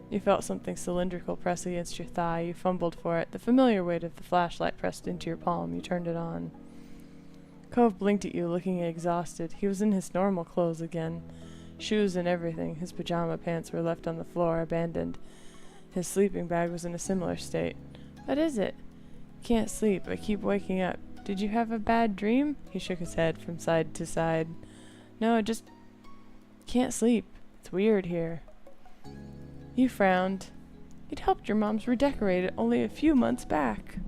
You felt something cylindrical press against your thigh. You fumbled for it. The familiar weight of the flashlight pressed into your palm. You turned it on. Cove blinked at you, looking exhausted. He was in his normal clothes again. Shoes and everything. His pajama pants were left on the floor, abandoned. His sleeping bag was in a similar state. What is it? Can't sleep. I keep waking up. Did you have a bad dream? He shook his head from side to side. No, I just can't sleep. It's weird here. You frowned. You'd helped your moms redecorate it only a few months back.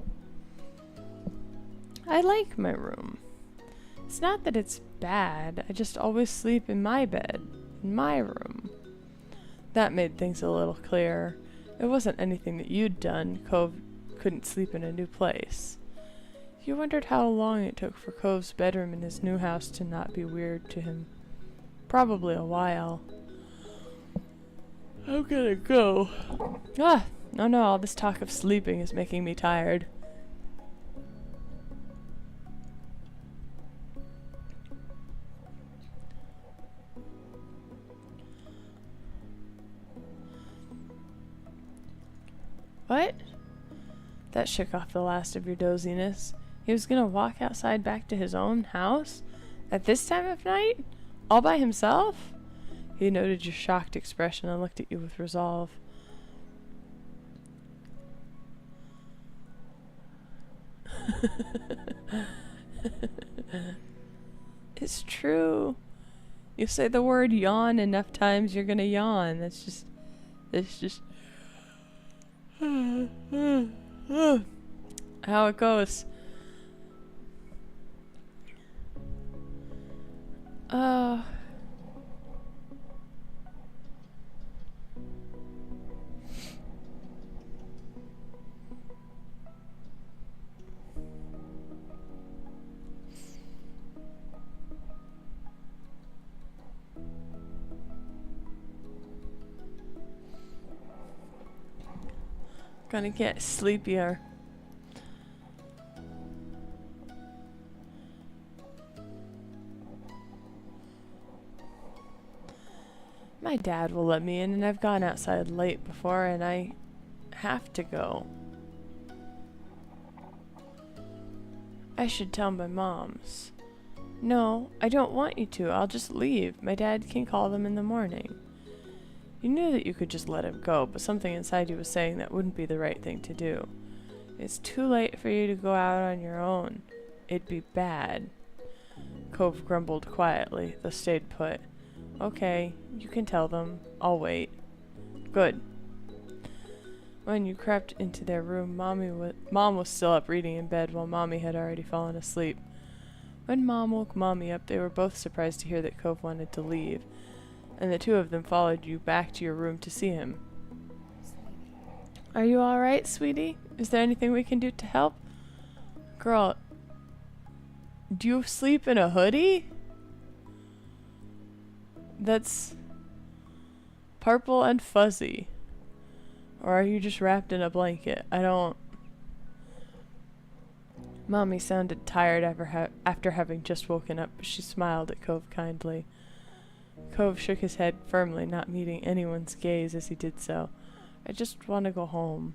I like my room. It's not that it's bad. I just always sleep in my bed, in my room. That made things a little clearer. It wasn't anything that you'd done. Cove couldn't sleep in a new place. You wondered how long it took for Cove's bedroom in his new house to not be weird to him. Probably a while. I'm gonna go. No, all this talk of sleeping is making me tired. What? That shook off the last of your doziness. He was gonna walk outside back to his own house? At this time of night? All by himself? He noted your shocked expression and looked at you with resolve. It's true. You say the word yawn enough times, you're gonna yawn. It's just how it goes. Uh, gonna get sleepier. My dad will let me in, and I've gone outside late before, and I have to go. I should tell my moms. No, I don't want you to. I'll just leave. My dad can call them in the morning. You knew that you could just let him go, but something inside you was saying that wouldn't be the right thing to do. It's too late for you to go out on your own. It'd be bad. Cove grumbled quietly, though stayed put. Okay, you can tell them. I'll wait. Good. When you crept into their room, Mom was still up reading in bed while Mommy had already fallen asleep. When Mom woke Mommy up, they were both surprised to hear that Cove wanted to leave, and the two of them followed you back to your room to see him. Are you alright, sweetie? Is there anything we can do to help? Girl, do you sleep in a hoodie? That's purple and fuzzy. Or are you just wrapped in a blanket? I don't... Mommy sounded tired after having just woken up, but she smiled at Cove kindly. Cove shook his head firmly, not meeting anyone's gaze as he did so. I just want to go home.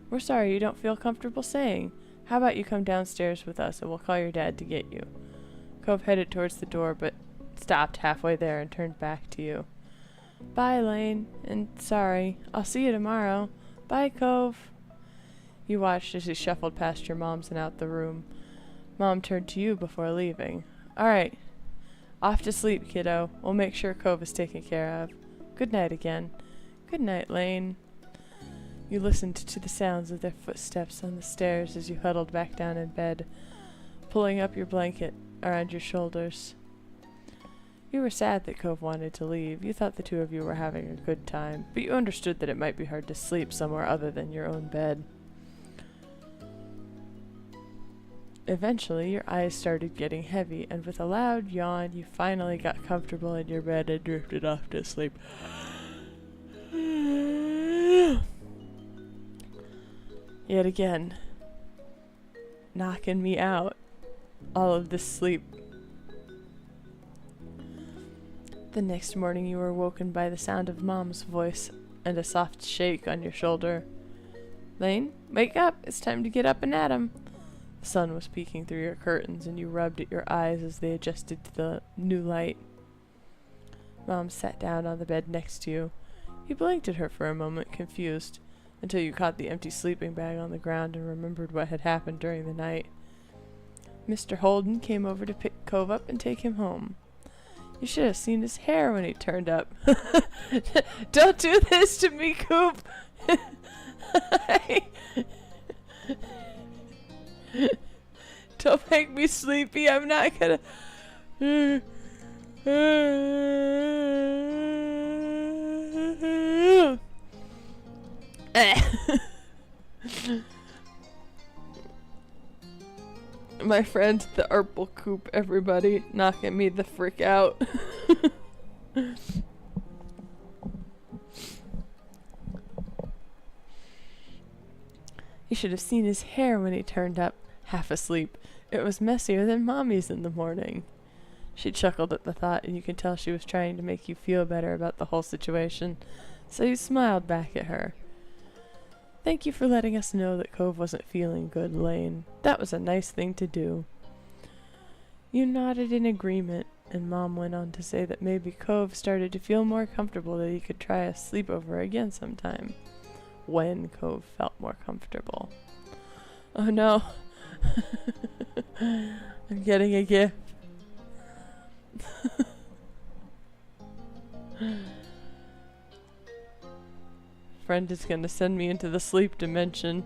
We're sorry you don't feel comfortable saying. How about you come downstairs with us and we'll call your dad to get you? Cove headed towards the door, but stopped halfway there and turned back to you. Bye, Lane, and sorry. I'll see you tomorrow. Bye, Cove. You watched as he shuffled past your mom's and out the room. Mom turned to you before leaving. Alright. Off to sleep, kiddo. We'll make sure Cove is taken care of. Good night again. Good night, Lane. You listened to the sounds of their footsteps on the stairs as you huddled back down in bed, pulling up your blanket around your shoulders. You were sad that Cove wanted to leave. You thought the two of you were having a good time, but you understood that it might be hard to sleep somewhere other than your own bed. Eventually, your eyes started getting heavy, and with a loud yawn, you finally got comfortable in your bed and drifted off to sleep. Yet again, knocking me out. All of this sleep. The next morning you were woken by the sound of Mom's voice and a soft shake on your shoulder. Lane, wake up! It's time to get up and at 'em. The sun was peeking through your curtains and you rubbed at your eyes as they adjusted to the new light. Mom sat down on the bed next to you. You blinked at her for a moment, confused, until you caught the empty sleeping bag on the ground and remembered what had happened during the night. Mr. Holden came over to pick Cove up and take him home. You should have seen his hair when he turned up. Don't do this to me, Coop! Don't make me sleepy, I'm not gonna... My friend, the Urple Coop, everybody, knocking me the frick out. You should have seen his hair when he turned up, half asleep. It was messier than Mommy's in the morning. She chuckled at the thought, and you could tell she was trying to make you feel better about the whole situation, so you smiled back at her. Thank you for letting us know that Cove wasn't feeling good, Lane. That was a nice thing to do. You nodded in agreement, and Mom went on to say that maybe Cove started to feel more comfortable that he could try a sleepover again sometime. When Cove felt more comfortable. Oh no. I'm getting a gift. Friend is gonna send me into the sleep dimension.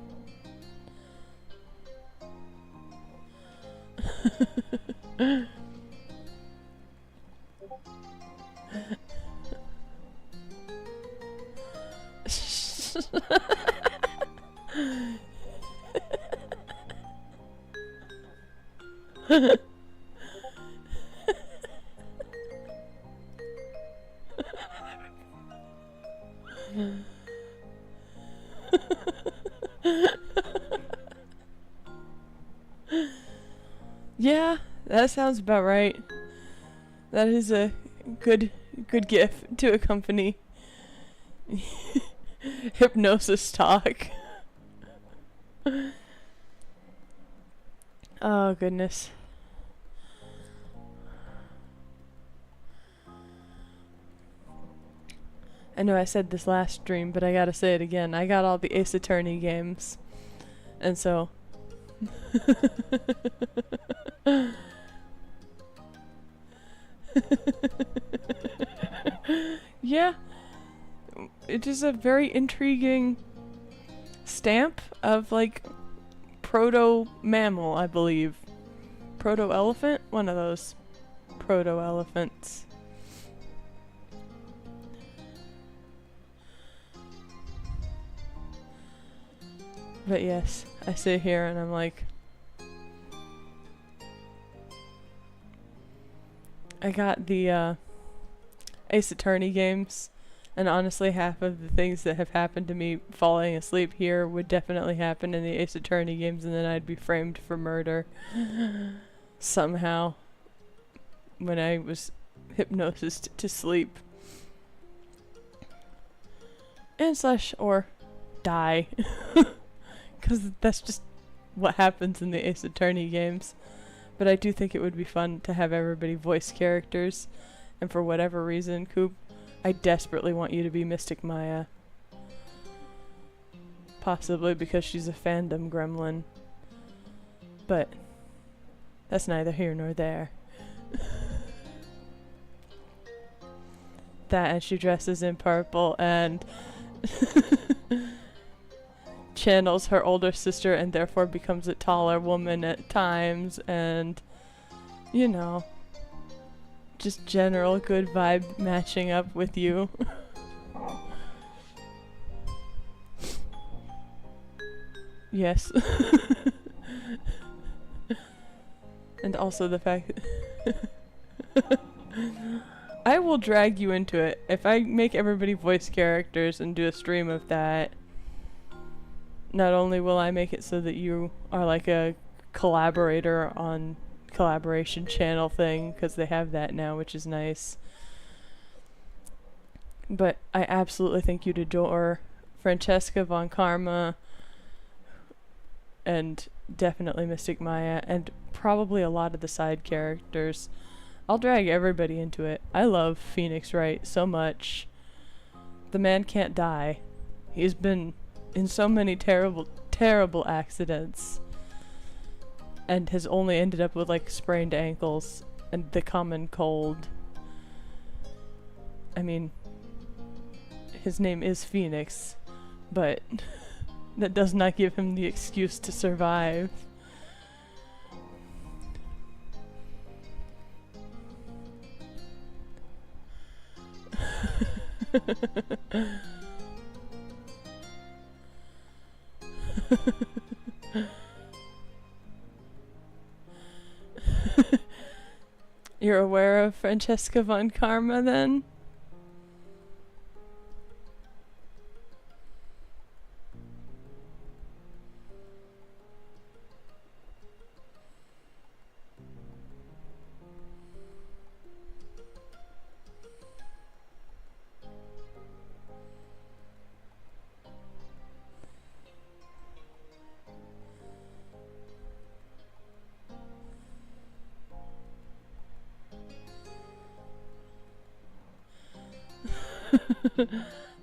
Yeah, that sounds about right. That is a good gift to accompany hypnosis talk. Oh goodness. I know I said this last stream, but I gotta say it again. I got all the Ace Attorney games. And so... yeah. It is a very intriguing stamp of, like, proto-mammal, I believe. Proto-elephant? One of those proto-elephants. But yes, I sit here and I'm like... I got the Ace Attorney games, and honestly half of the things that have happened to me falling asleep here would definitely happen in the Ace Attorney games, and then I'd be framed for murder somehow when I was hypnosised to sleep. And slash or die. 'Cause that's just what happens in the Ace Attorney games. But I do think it would be fun to have everybody voice characters. And for whatever reason, Coop, I desperately want you to be Mystic Maya. Possibly because she's a fandom gremlin. But that's neither here nor there. That and she dresses in purple and channels her older sister and therefore becomes a taller woman at times, and you know, just general good vibe matching up with you. Yes. And also the fact that I will drag you into it. If I make everybody voice characters and do a stream of that, not only will I make it so that you are like a collaborator on collaboration channel thing, because they have that now, which is nice, but I absolutely think you'd adore Francesca von Karma and definitely Mystic Maya and probably a lot of the side characters. I'll drag everybody into it. I love Phoenix Wright so much. The man can't die. He's been in so many terrible accidents and has only ended up with like sprained ankles and the common cold. I mean, his name is Phoenix, but that does not give him the excuse to survive. You're aware of Francesca von Karma then?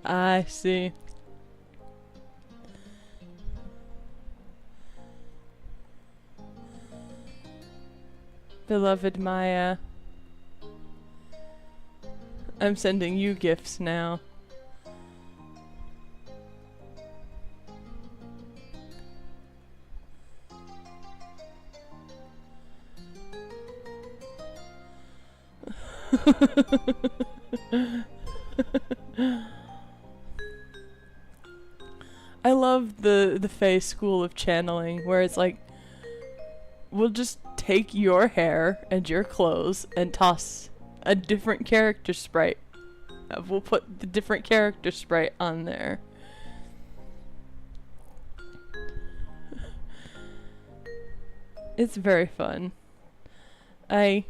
I see. Beloved Maya, I'm sending you gifts now. I love the Fae school of channeling, where it's like, we'll just take your hair and your clothes and toss a different character sprite. We'll put the different character sprite on there. It's very fun. I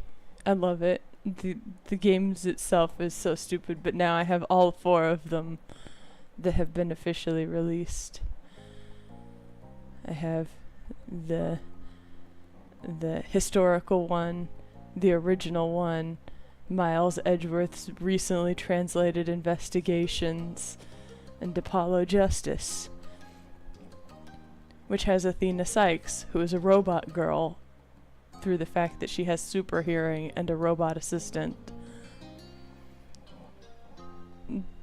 love it. The games itself is so stupid, but now I have all 4 of them that have been officially released. I have the historical one, the original one, Miles Edgeworth's recently translated Investigations, and Apollo Justice, which has Athena Sykes, who is a robot girl through the fact that she has super hearing and a robot assistant.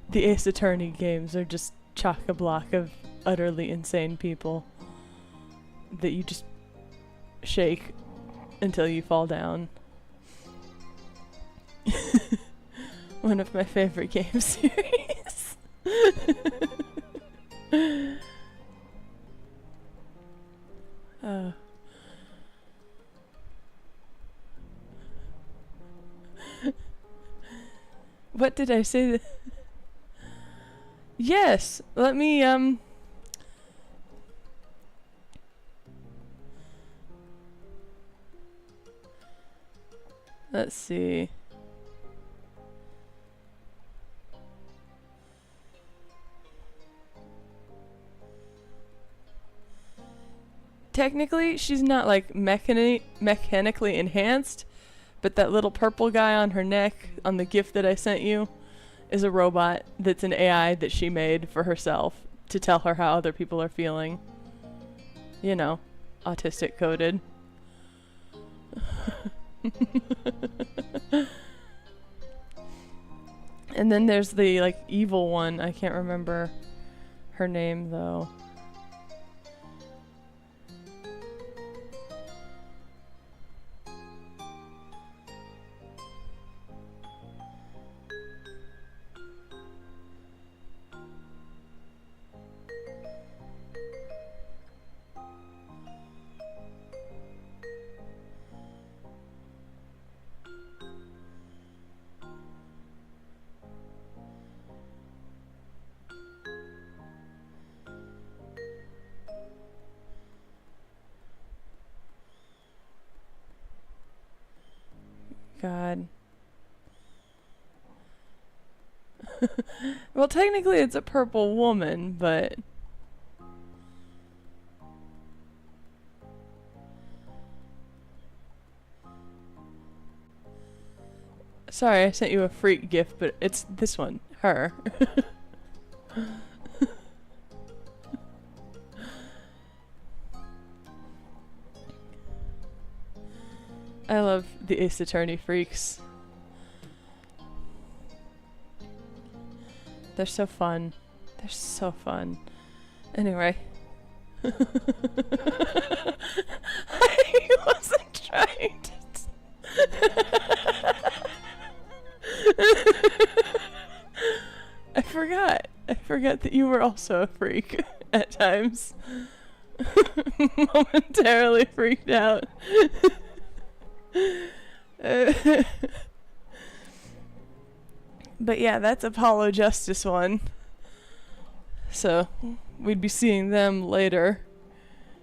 The Ace Attorney games are just chock-a-block of utterly insane people that you just shake until you fall down. One of my favorite game series. What did I say? Yes, let me, let's see. Technically, she's not like mechanically enhanced, but that little purple guy on her neck on the gift that I sent you is a robot that's an AI that she made for herself to tell her how other people are feeling. You know, autistic coded. And then there's the like evil one. I can't remember her name though. God. Well, technically it's a purple woman, but... Sorry, I sent you a freak gift, but it's this one. Her. I love the Ace Attorney freaks. They're so fun. They're so fun. Anyway. I wasn't trying to... I forgot. I forgot that you were also a freak at times. Momentarily freaked out. But yeah, that's Apollo Justice one. So we'd be seeing them later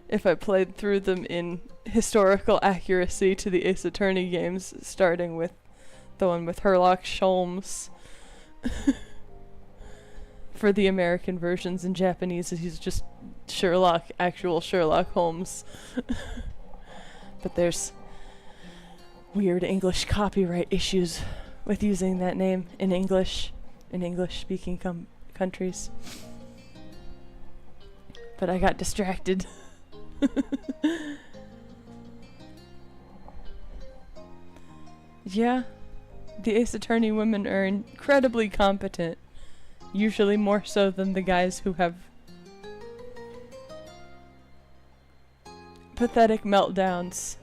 if I played through them in historical accuracy to the Ace Attorney games, starting with the one with Herlock Sholmes. For the American versions, in Japanese he's just Sherlock, actual Sherlock Holmes. But there's weird English copyright issues with using that name in English, in English-speaking countries. But I got distracted. Yeah, the Ace Attorney women are incredibly competent, usually more so than the guys who have pathetic meltdowns.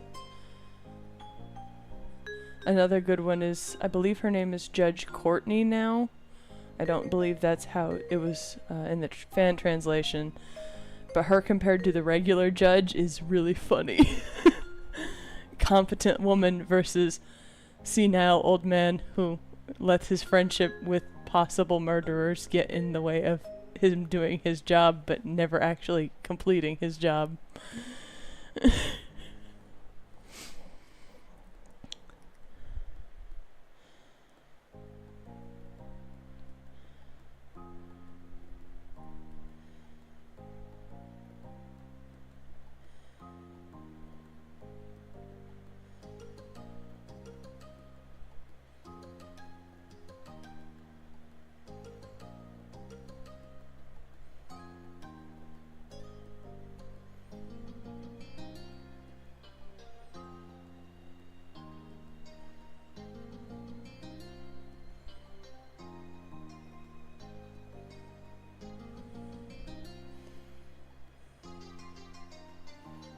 Another good one is, I believe her name is Judge Courtney now. I don't believe that's how it was in the fan translation. But her compared to the regular judge is really funny. Competent woman versus senile old man who lets his friendship with possible murderers get in the way of him doing his job but never actually completing his job.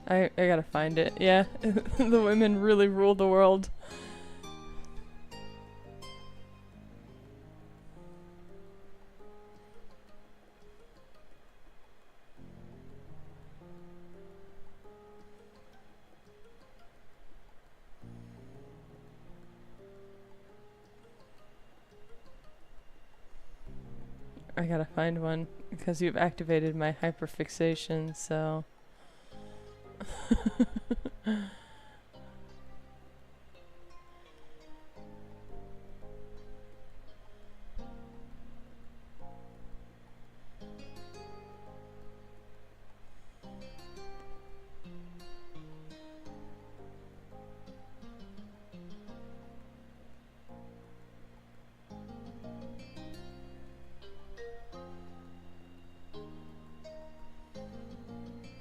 I gotta find it. Yeah, the women really rule the world. I gotta find one because you've activated my hyperfixation, so...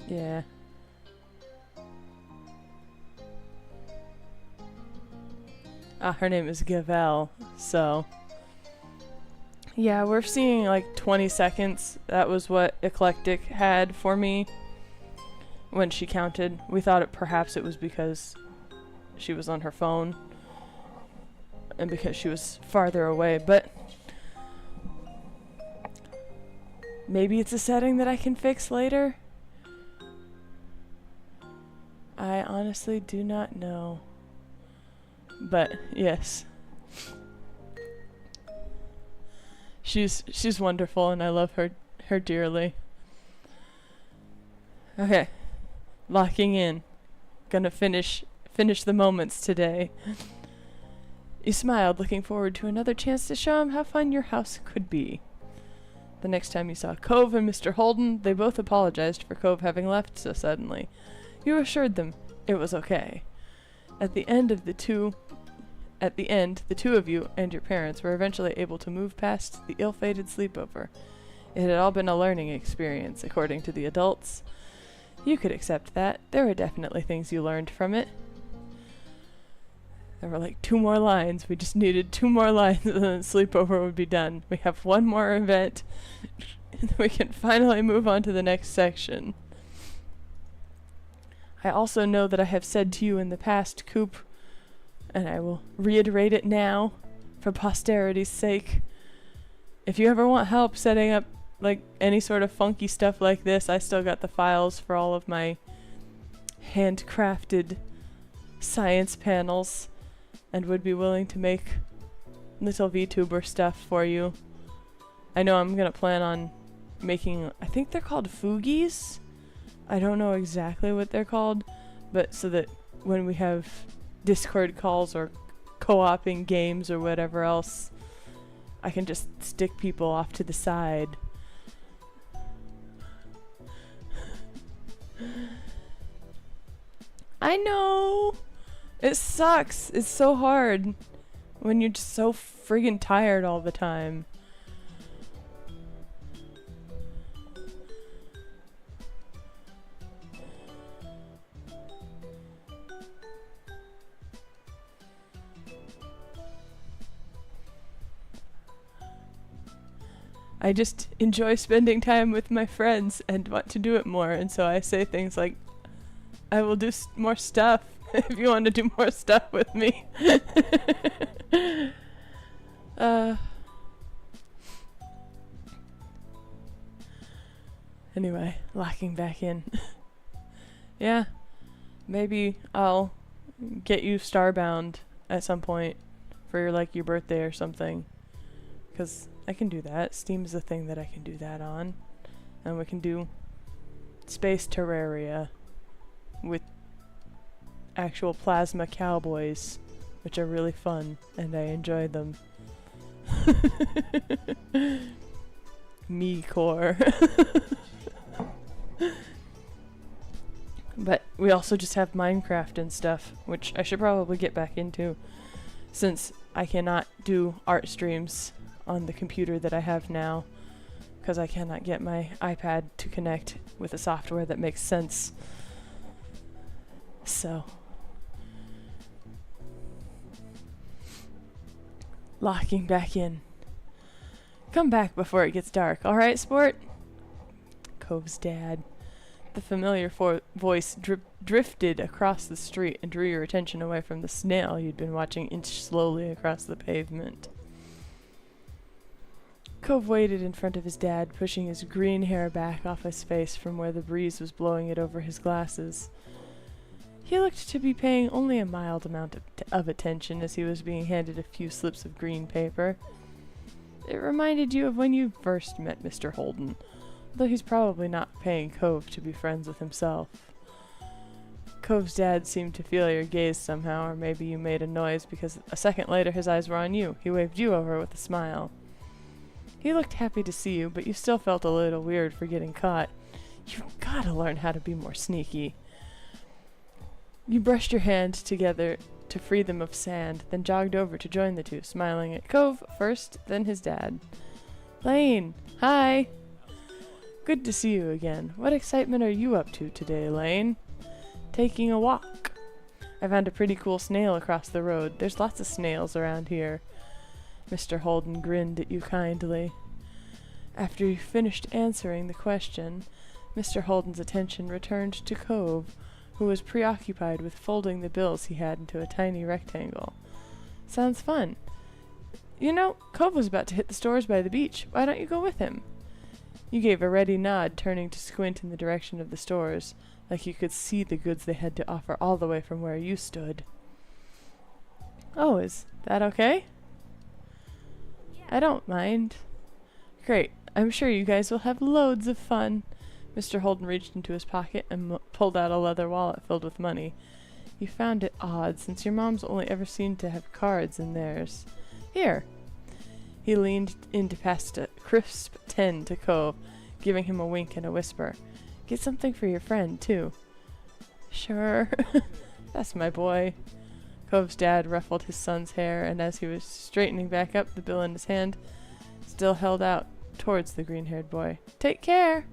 Yeah. Her name is Gavel, so... Yeah, we're seeing like 20 seconds. That was what Eclectic had for me when she counted. We thought perhaps it was because she was on her phone and because she was farther away, but maybe it's a setting that I can fix later? I honestly do not know. But yes, she's wonderful, and I love her dearly. Okay, locking in. Gonna finish the moments today. You smiled, looking forward to another chance to show him how fun your house could be. The next time you saw Cove and Mr. Holden, they both apologized for Cove having left so suddenly. You assured them it was okay. At the end, the two of you and your parents were eventually able to move past the ill-fated sleepover. It had all been a learning experience, according to the adults. You could accept that. There were definitely things you learned from it. There were like 2 more lines. We just needed 2 more lines and then the sleepover would be done. We have 1 more event and we can finally move on to the next section. I also know that I have said to you in the past, Coop, and I will reiterate it now for posterity's sake. If you ever want help setting up like any sort of funky stuff like this, I still got the files for all of my handcrafted science panels and would be willing to make little VTuber stuff for you. I know I'm gonna plan on making, I think they're called Foogies? I don't know exactly what they're called, but so that when we have Discord calls or co-oping games or whatever else, I can just stick people off to the side. I know! It sucks! It's so hard when you're just so friggin' tired all the time. I just enjoy spending time with my friends and want to do it more, and so I say things like, I will do more stuff if you want to do more stuff with me. Anyway, locking back in. Yeah, maybe I'll get you Starbound at some point for your birthday or something. 'Cause I can do that. Steam's a thing that I can do that on. And we can do Space Terraria with actual plasma cowboys, which are really fun, and I enjoy them. Me-core. But we also just have Minecraft and stuff, which I should probably get back into, since I cannot do art streams on the computer that I have now, because I cannot get my iPad to connect with a software that makes sense. So, locking back in. Come back before it gets dark, alright, sport? Cove's dad. The familiar voice drifted across the street and drew your attention away from the snail you'd been watching inch slowly across the pavement. Cove waited in front of his dad, pushing his green hair back off his face from where the breeze was blowing it over his glasses. He looked to be paying only a mild amount of attention as he was being handed a few slips of green paper. It reminded you of when you first met Mr. Holden, though he's probably not paying Cove to be friends with himself. Cove's dad seemed to feel your gaze somehow, or maybe you made a noise because a second later his eyes were on you. He waved you over with a smile. He looked happy to see you, but you still felt a little weird for getting caught. You've gotta learn how to be more sneaky. You brushed your hands together to free them of sand, then jogged over to join the two, smiling at Cove first, then his dad. Lane! Hi! Good to see you again. What excitement are you up to today, Lane? Taking a walk. I found a pretty cool snail across the road. There's lots of snails around here. Mr. Holden grinned at you kindly. After you finished answering the question, Mr. Holden's attention returned to Cove, who was preoccupied with folding the bills he had into a tiny rectangle. Sounds fun. You know, Cove was about to hit the stores by the beach. Why don't you go with him? You gave a ready nod, turning to squint in the direction of the stores, like you could see the goods they had to offer all the way from where you stood. Oh, is that okay? I don't mind. Great. I'm sure you guys will have loads of fun. Mr. Holden reached into his pocket and pulled out a leather wallet filled with money. You found it odd, since your mom's only ever seemed to have cards in theirs. Here. He leaned in to pass a crisp 10 to Cove, giving him a wink and a whisper. Get something for your friend, too. Sure. That's my boy. Cove's dad ruffled his son's hair, and as he was straightening back up, the bill in his hand still held out towards the green-haired boy. Take care!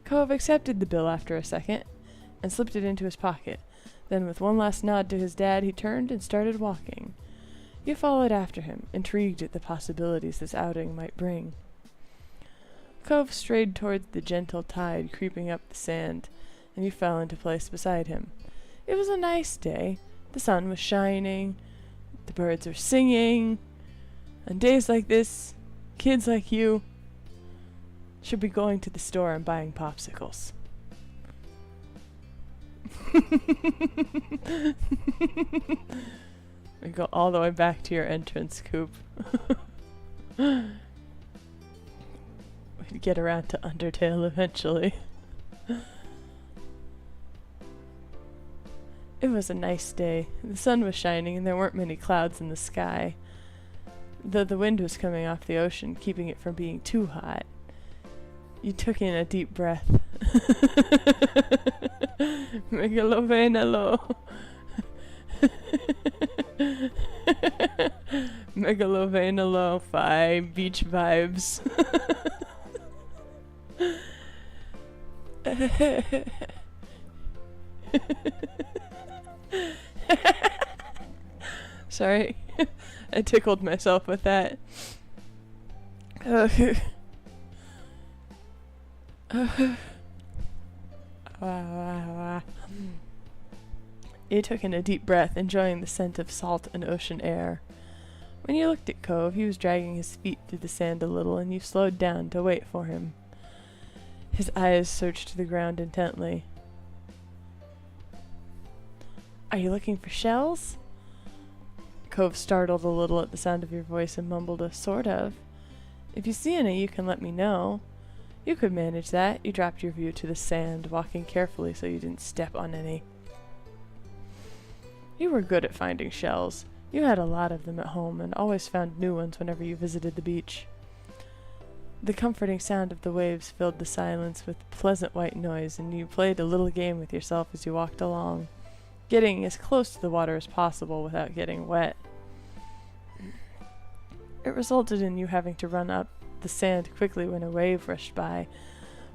Cove accepted the bill after a second and slipped it into his pocket. Then with one last nod to his dad, he turned and started walking. You followed after him, intrigued at the possibilities this outing might bring. Cove strayed towards the gentle tide creeping up the sand, and you fell into place beside him. It was a nice day. The sun was shining, the birds were singing. On days like this, kids like you should be going to the store and buying popsicles. We go all the way back to your entrance, Coop. We'd get around to Undertale eventually. It was a nice day. The sun was shining and there weren't many clouds in the sky, though the wind was coming off the ocean, keeping it from being too hot. You took in a deep breath. Megalovenalo. Megalovenalo 5 beach vibes. Sorry, I tickled myself with that. You took in a deep breath, enjoying the scent of salt and ocean air. When you looked at Cove, he was dragging his feet through the sand a little, and you slowed down to wait for him. His eyes searched the ground intently. Are you looking for shells? Cove startled a little at the sound of your voice and mumbled a sort of. If you see any, you can let me know. You could manage that. You dropped your view to the sand, walking carefully so you didn't step on any. You were good at finding shells. You had a lot of them at home and always found new ones whenever you visited the beach. The comforting sound of the waves filled the silence with pleasant white noise, and you played a little game with yourself as you walked along, getting as close to the water as possible without getting wet. It resulted in you having to run up the sand quickly when a wave rushed by,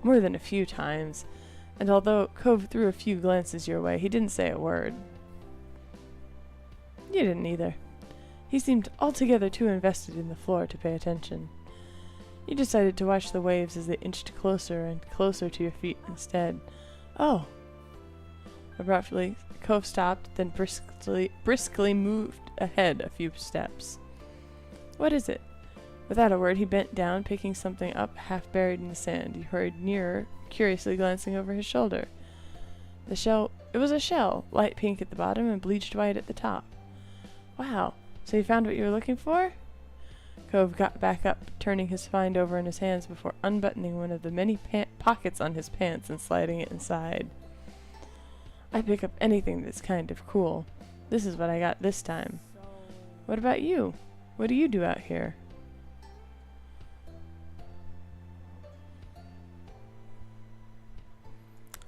more than a few times, and although Cove threw a few glances your way, he didn't say a word. You didn't either. He seemed altogether too invested in the floor to pay attention. You decided to watch the waves as they inched closer and closer to your feet instead. Oh! Abruptly, Cove stopped, then briskly moved ahead a few steps. What is it? Without a word, he bent down, picking something up half buried in the sand. You hurried nearer, curiously glancing over his shoulder. It was a shell, light pink at the bottom and bleached white at the top. Wow, so you found what you were looking for? Cove got back up, turning his find over in his hands before unbuttoning one of the many pockets on his pants and sliding it inside. I pick up anything that's kind of cool. This is what I got this time. What about you? What do you do out here?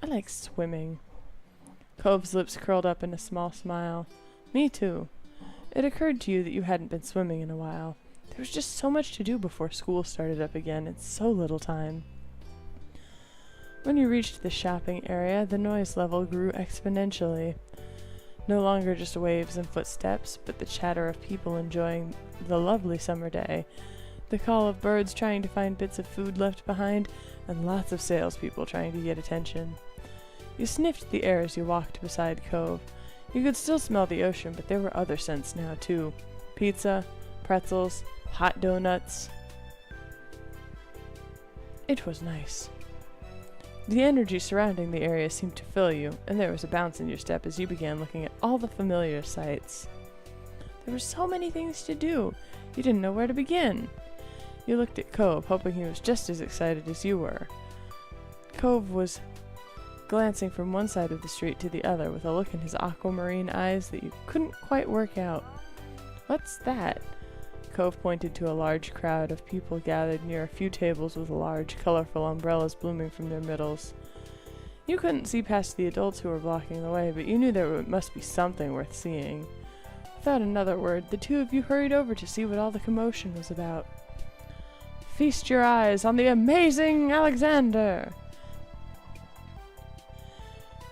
I like swimming. Cove's lips curled up in a small smile. Me too. It occurred to you that you hadn't been swimming in a while. There was just so much to do before school started up again, and so little time. When you reached the shopping area, the noise level grew exponentially. No longer just waves and footsteps, but the chatter of people enjoying the lovely summer day, the call of birds trying to find bits of food left behind, and lots of salespeople trying to get attention. You sniffed the air as you walked beside Cove. You could still smell the ocean, but there were other scents now, too. Pizza, pretzels, hot donuts. It was nice. The energy surrounding the area seemed to fill you, and there was a bounce in your step as you began looking at all the familiar sights. There were so many things to do, you didn't know where to begin. You looked at Cove, hoping he was just as excited as you were. Cove was glancing from one side of the street to the other with a look in his aquamarine eyes that you couldn't quite work out. What's that? Cove pointed to a large crowd of people gathered near a few tables with large, colorful umbrellas blooming from their middles. You couldn't see past the adults who were blocking the way, but you knew there must be something worth seeing. Without another word, the two of you hurried over to see what all the commotion was about. Feast your eyes on the amazing Alexander!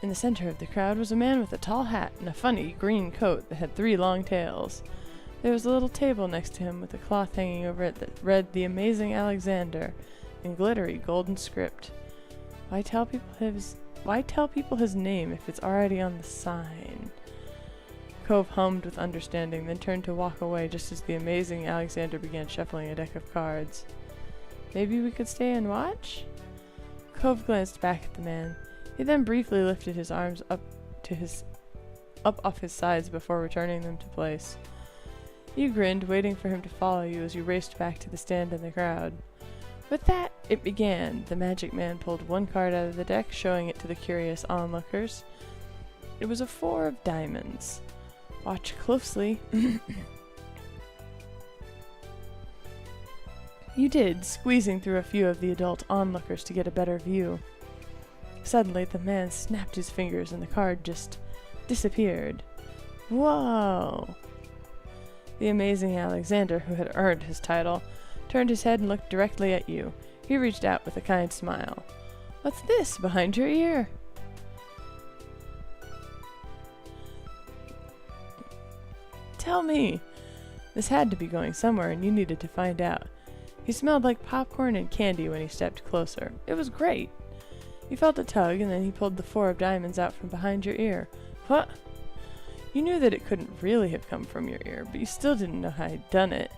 In the center of the crowd was a man with a tall hat and a funny green coat that had 3 long tails. There was a little table next to him with a cloth hanging over it that read The Amazing Alexander in glittery golden script. Why tell people his name if it's already on the sign? Cove hummed with understanding, then turned to walk away just as the Amazing Alexander began shuffling a deck of cards. Maybe we could stay and watch? Cove glanced back at the man. He then briefly lifted his arms up off his sides before returning them to place. You grinned, waiting for him to follow you as you raced back to the stand in the crowd. With that, it began. The magic man pulled one card out of the deck, showing it to the curious onlookers. It was a 4 of diamonds. Watch closely. You did, squeezing through a few of the adult onlookers to get a better view. Suddenly, the man snapped his fingers and the card just disappeared. Whoa! The Amazing Alexander, who had earned his title, turned his head and looked directly at you. He reached out with a kind smile. What's this behind your ear? Tell me. This had to be going somewhere, and you needed to find out. He smelled like popcorn and candy when he stepped closer. It was great. You felt a tug, and then he pulled the 4 of diamonds out from behind your ear. What? You knew that it couldn't really have come from your ear, but you still didn't know how he'd done it.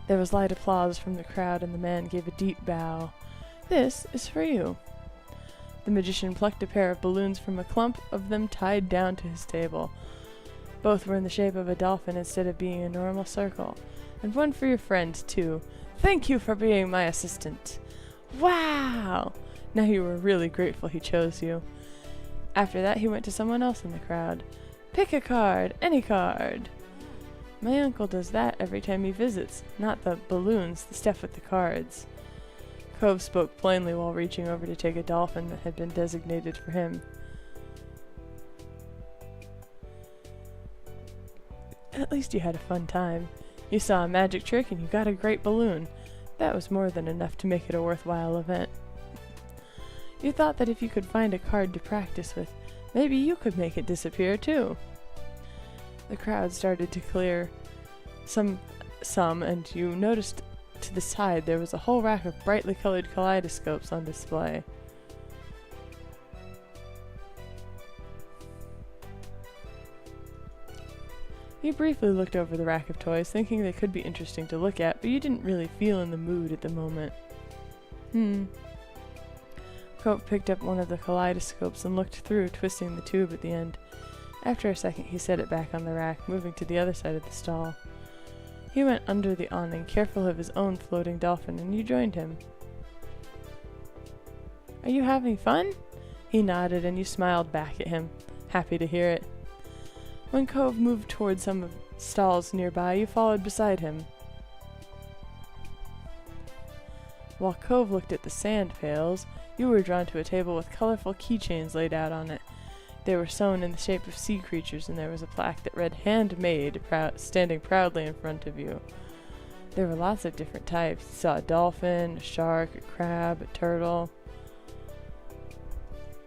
There was light applause from the crowd, and the man gave a deep bow. This is for you." The magician plucked a pair of balloons from a clump of them tied down to his table. Both were in the shape of a dolphin instead of being a normal circle. "And one for your friend, too. Thank you for being my assistant." Wow! Now you were really grateful he chose you. After that, he went to someone else in the crowd. "Pick a card, any card." "My uncle does that every time he visits. Not the balloons, the stuff with the cards." Cove spoke plainly while reaching over to take a dolphin that had been designated for him. "At least you had a fun time. You saw a magic trick and you got a great balloon. That was more than enough to make it a worthwhile event. You thought that if you could find a card to practice with, maybe you could make it disappear too." The crowd started to clear some, and you noticed to the side there was a whole rack of brightly colored kaleidoscopes on display. You briefly looked over the rack of toys, thinking they could be interesting to look at, but you didn't really feel in the mood at the moment. Cope picked up one of the kaleidoscopes and looked through, twisting the tube at the end. After a second, he set it back on the rack, moving to the other side of the stall. He went under the awning, careful of his own floating dolphin, and you joined him. "Are you having fun?" He nodded, and you smiled back at him, happy to hear it. When Cove moved toward some of the stalls nearby, you followed beside him. While Cove looked at the sand pails, you were drawn to a table with colorful keychains laid out on it. They were sewn in the shape of sea creatures, and there was a plaque that read "Handmade," standing proudly in front of you. There were lots of different types. You saw a dolphin, a shark, a crab, a turtle.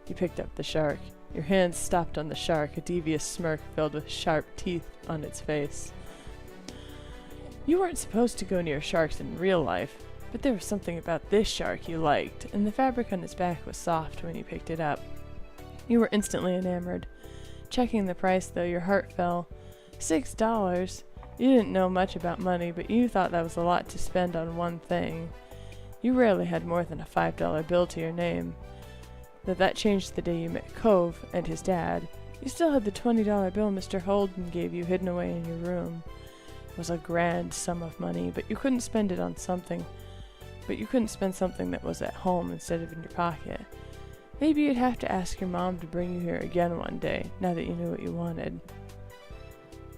You picked up the shark. Your hands stopped on the shark, a devious smirk filled with sharp teeth on its face. You weren't supposed to go near sharks in real life, but there was something about this shark you liked, and the fabric on its back was soft when you picked it up. You were instantly enamored. Checking the price, though, your heart fell. $6. You didn't know much about money, but you thought that was a lot to spend on one thing. You rarely had more than a $5 bill to your name. Though that changed the day you met Cove and his dad. You still had the $20 bill Mr. Holden gave you hidden away in your room. It was a grand sum of money, but you couldn't spend it on something. But you couldn't spend something that was at home instead of in your pocket. Maybe you'd have to ask your mom to bring you here again one day, now that you knew what you wanted.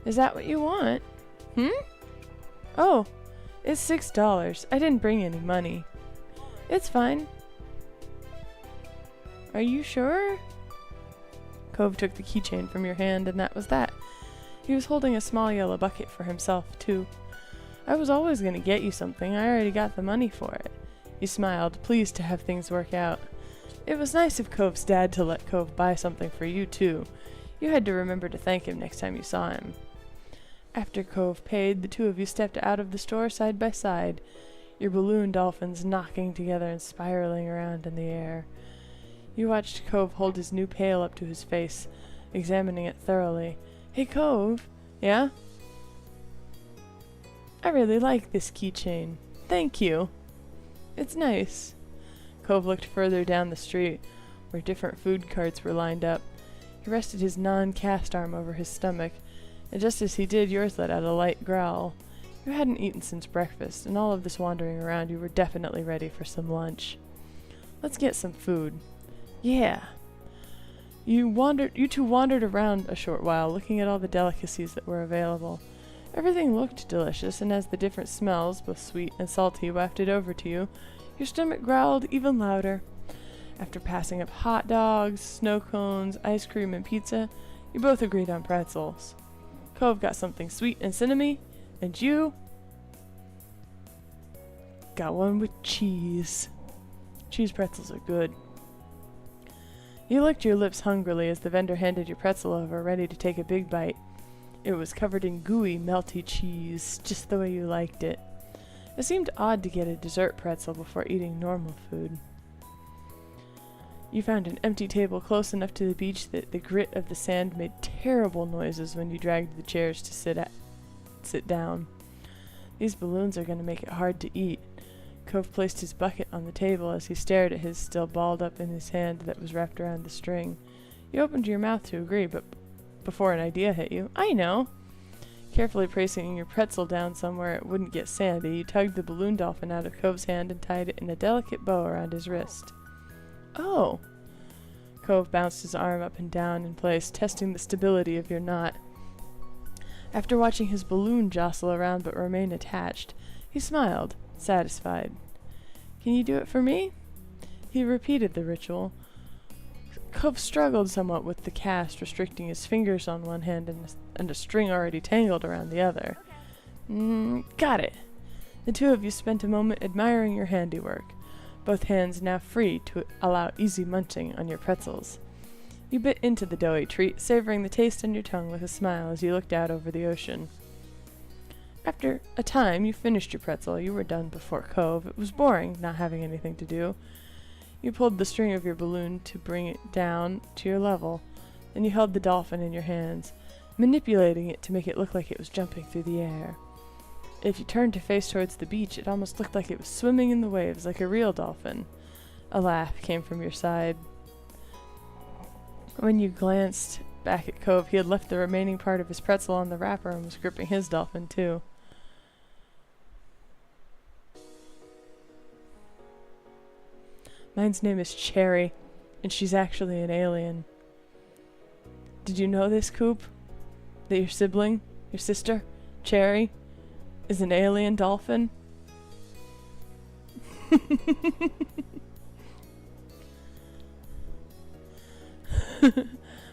"Is that what you want?" "Oh, it's $6. I didn't bring any money." "It's fine." "Are you sure?" Cove took the keychain from your hand, and that was that. He was holding a small yellow bucket for himself, too. "I was always going to get you something. I already got the money for it." You smiled, pleased to have things work out. It was nice of Cove's dad to let Cove buy something for you, too. You had to remember to thank him next time you saw him. After Cove paid, the two of you stepped out of the store side by side, your balloon dolphins knocking together and spiraling around in the air. You watched Cove hold his new pail up to his face, examining it thoroughly. "Hey, Cove." "Yeah?" "I really like this keychain. Thank you. It's nice." Cove looked further down the street, where different food carts were lined up. He rested his non-cast arm over his stomach, and just as he did, yours let out a light growl. You hadn't eaten since breakfast, and all of this wandering around, you were definitely ready for some lunch. "Let's get some food." "Yeah." You two wandered around a short while, looking at all the delicacies that were available. Everything looked delicious, and as the different smells, both sweet and salty, wafted over to you, your stomach growled even louder. After passing up hot dogs, snow cones, ice cream, and pizza, you both agreed on pretzels. Cove got something sweet and cinnamony, and you got one with cheese. Cheese pretzels are good. You licked your lips hungrily as the vendor handed your pretzel over, ready to take a big bite. It was covered in gooey, melty cheese, just the way you liked it. It seemed odd to get a dessert pretzel before eating normal food. You found an empty table close enough to the beach that the grit of the sand made terrible noises when you dragged the chairs to sit down. These balloons are going to make it hard to eat. Cove placed his bucket on the table as he stared at his still balled up in his hand that was wrapped around the string. You opened your mouth to agree, but before an idea hit you. I know! Carefully placing your pretzel down somewhere it wouldn't get sandy, you tugged the balloon dolphin out of Cove's hand and tied it in a delicate bow around his wrist. Oh! Cove bounced his arm up and down in place, testing the stability of your knot. After watching his balloon jostle around but remain attached, he smiled, satisfied. Can you do it for me? He repeated the ritual. Cove struggled somewhat with the cast, restricting his fingers on one hand and a string already tangled around the other. Got it. The two of you spent a moment admiring your handiwork, both hands now free to allow easy munching on your pretzels. You bit into the doughy treat, savoring the taste on your tongue with a smile as you looked out over the ocean. After a time, you finished your pretzel. You were done before Cove. It was boring, not having anything to do. You pulled the string of your balloon to bring it down to your level. Then you held the dolphin in your hands, manipulating it to make it look like it was jumping through the air. If you turned to face towards the beach, it almost looked like it was swimming in the waves like a real dolphin. A laugh came from your side. When you glanced back at Cove, he had left the remaining part of his pretzel on the wrapper and was gripping his dolphin too. Mine's name is Cherry, and she's actually an alien. Did you know this, Coop? That your sibling, your sister, Cherry, is an alien dolphin?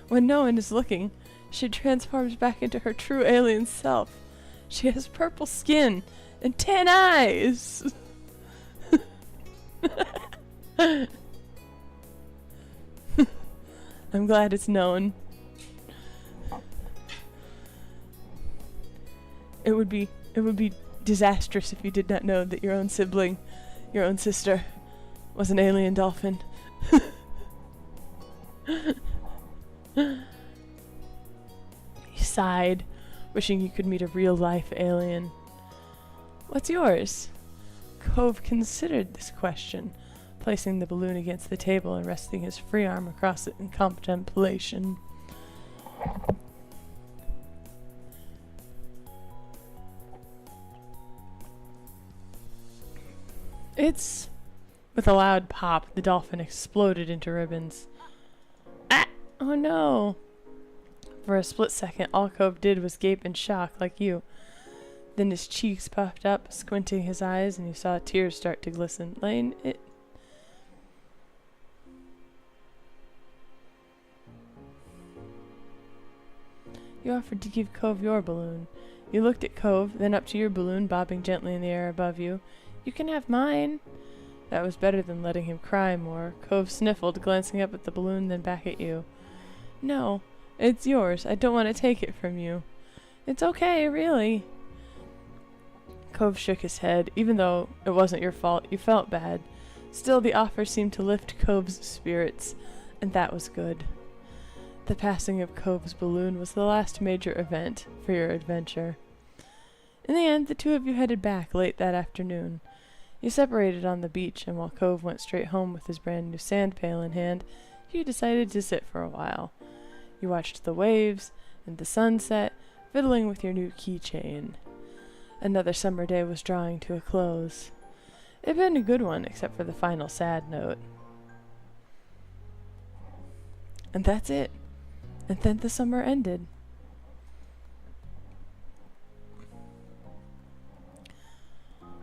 When no one is looking, she transforms back into her true alien self. She has purple skin and 10 eyes! I'm glad it's known. It would be disastrous if you did not know that your own sibling, your own sister, was an alien dolphin. He sighed, wishing you could meet a real-life alien. What's yours? Cove considered this question, placing the balloon against the table and resting his free arm across it in contemplation. It's... With a loud pop, the dolphin exploded into ribbons. Ah! Oh no! For a split second, all Cove did was gape in shock, like you. Then his cheeks puffed up, squinting his eyes, and you saw tears start to glisten. Lane, You offered to give Cove your balloon. You looked at Cove, then up to your balloon bobbing gently in the air above you. You can have mine. That was better than letting him cry more. Cove sniffled, glancing up at the balloon, then back at you. No, it's yours. I don't want to take it from you. It's okay, really. Cove shook his head. Even though it wasn't your fault, you felt bad. Still, the offer seemed to lift Cove's spirits, and that was good. The passing of Cove's balloon was the last major event for your adventure. In the end, the two of you headed back late that afternoon. You separated on the beach, and while Cove went straight home with his brand new sand pail in hand, you decided to sit for a while. You watched the waves and the sunset, fiddling with your new keychain. Another summer day was drawing to a close. It had been a good one, except for the final sad note. And that's it. And then the summer ended.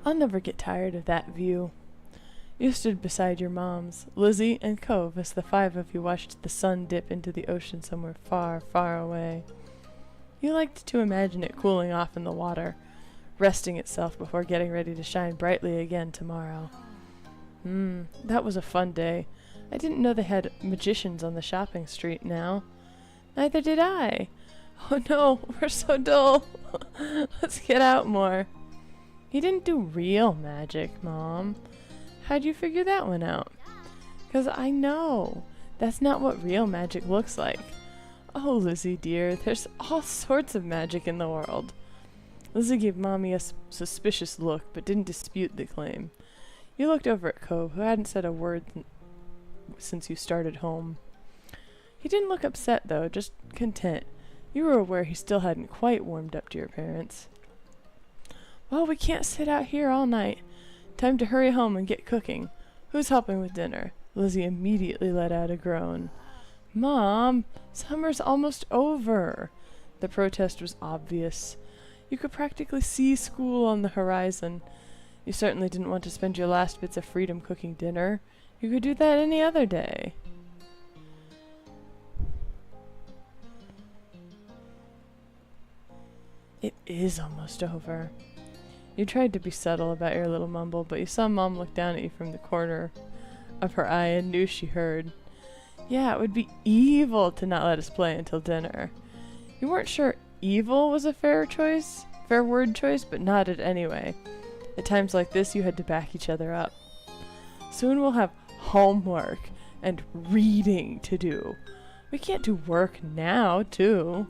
I'll never get tired of that view. You stood beside your moms, Lizzie and Cove, as the five of you watched the sun dip into the ocean somewhere far, far away. You liked to imagine it cooling off in the water, resting itself before getting ready to shine brightly again tomorrow. That was a fun day. I didn't know they had magicians on the shopping street now. Neither did I. Oh no, we're so dull. Let's get out more. He didn't do real magic, Mom. How'd you figure that one out? 'Cause I know. That's not what real magic looks like. Oh, Lizzie dear, there's all sorts of magic in the world. Lizzie gave Mommy a suspicious look, but didn't dispute the claim. You looked over at Cove, who hadn't said a word since you started home. He didn't look upset, though, just content. You were aware he still hadn't quite warmed up to your parents. Well, we can't sit out here all night. Time to hurry home and get cooking. Who's helping with dinner? Lizzie immediately let out a groan. Mom, summer's almost over. The protest was obvious. You could practically see school on the horizon. You certainly didn't want to spend your last bits of freedom cooking dinner. You could do that any other day. It is almost over. You tried to be subtle about your little mumble, but you saw Mom look down at you from the corner of her eye and knew she heard. Yeah, it would be evil to not let us play until dinner. You weren't sure evil was a fair word choice, but nodded anyway. At times like this, you had to back each other up. Soon we'll have homework and reading to do. We can't do work now, too.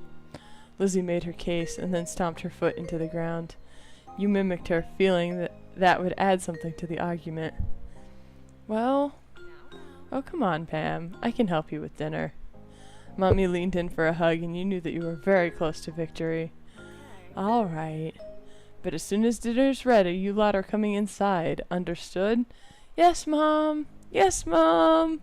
Lizzie made her case and then stomped her foot into the ground. You mimicked her, feeling that would add something to the argument. Well, oh, come on, Pam. I can help you with dinner. Mommy leaned in for a hug, and you knew that you were very close to victory. All right. But as soon as dinner's ready, you lot are coming inside. Understood? Yes, Mom. Yes, Mom.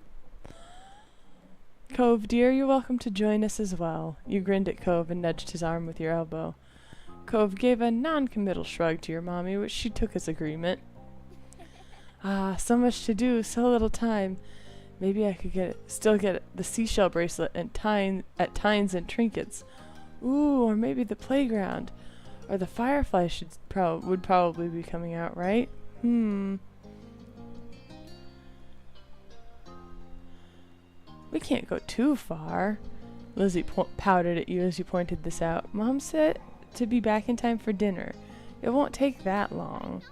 Cove, dear, you're welcome to join us as well. You grinned at Cove and nudged his arm with your elbow. Cove gave a non-committal shrug to your mommy, which she took as agreement. Ah, so much to do, so little time. Maybe I could still get the seashell bracelet and tines and trinkets. Ooh, or maybe the playground. Or the Firefly would probably be coming out, right? We can't go too far. Lizzie pouted at you as you pointed this out. Mom said to be back in time for dinner. It won't take that long.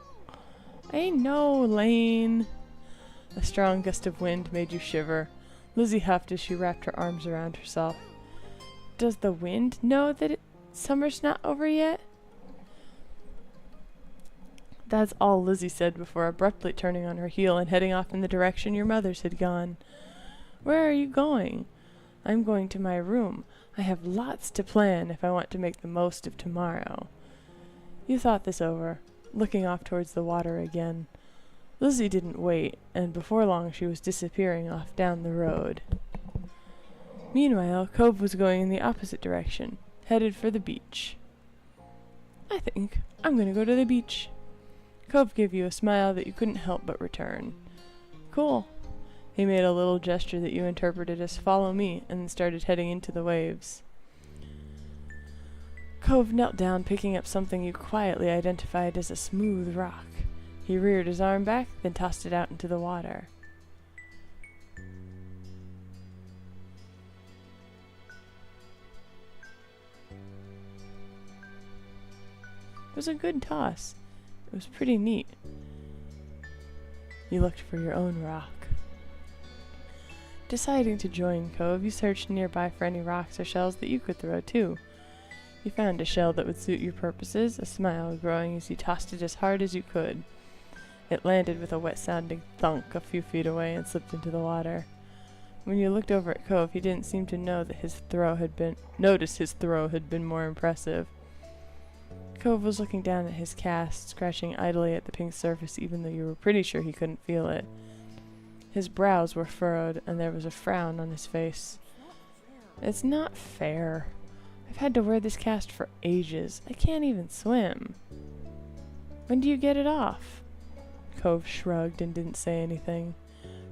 I know, Lane. A strong gust of wind made you shiver. Lizzie huffed as she wrapped her arms around herself. Does the wind know that summer's not over yet? That's all Lizzie said before abruptly turning on her heel and heading off in the direction your mother's had gone. Where are you going? I'm going to my room. I have lots to plan if I want to make the most of tomorrow. You thought this over, looking off towards the water again. Lizzie didn't wait, and before long she was disappearing off down the road. Meanwhile, Cove was going in the opposite direction, headed for the beach. I think I'm going to go to the beach. Cove gave you a smile that you couldn't help but return. Cool. He made a little gesture that you interpreted as follow me, and then started heading into the waves. Cove knelt down, picking up something you quietly identified as a smooth rock. He reared his arm back, then tossed it out into the water. It was a good toss. It was pretty neat. You looked for your own rock. Deciding to join Cove, you searched nearby for any rocks or shells that you could throw too. You found a shell that would suit your purposes, a smile growing as you tossed it as hard as you could. It landed with a wet-sounding thunk a few feet away and slipped into the water. When you looked over at Cove, he didn't seem to know that notice his throw had been more impressive. Cove was looking down at his cast, scratching idly at the pink surface even though you were pretty sure he couldn't feel it. His brows were furrowed, and there was a frown on his face. It's not fair. I've had to wear this cast for ages. I can't even swim. When do you get it off? Cove shrugged and didn't say anything.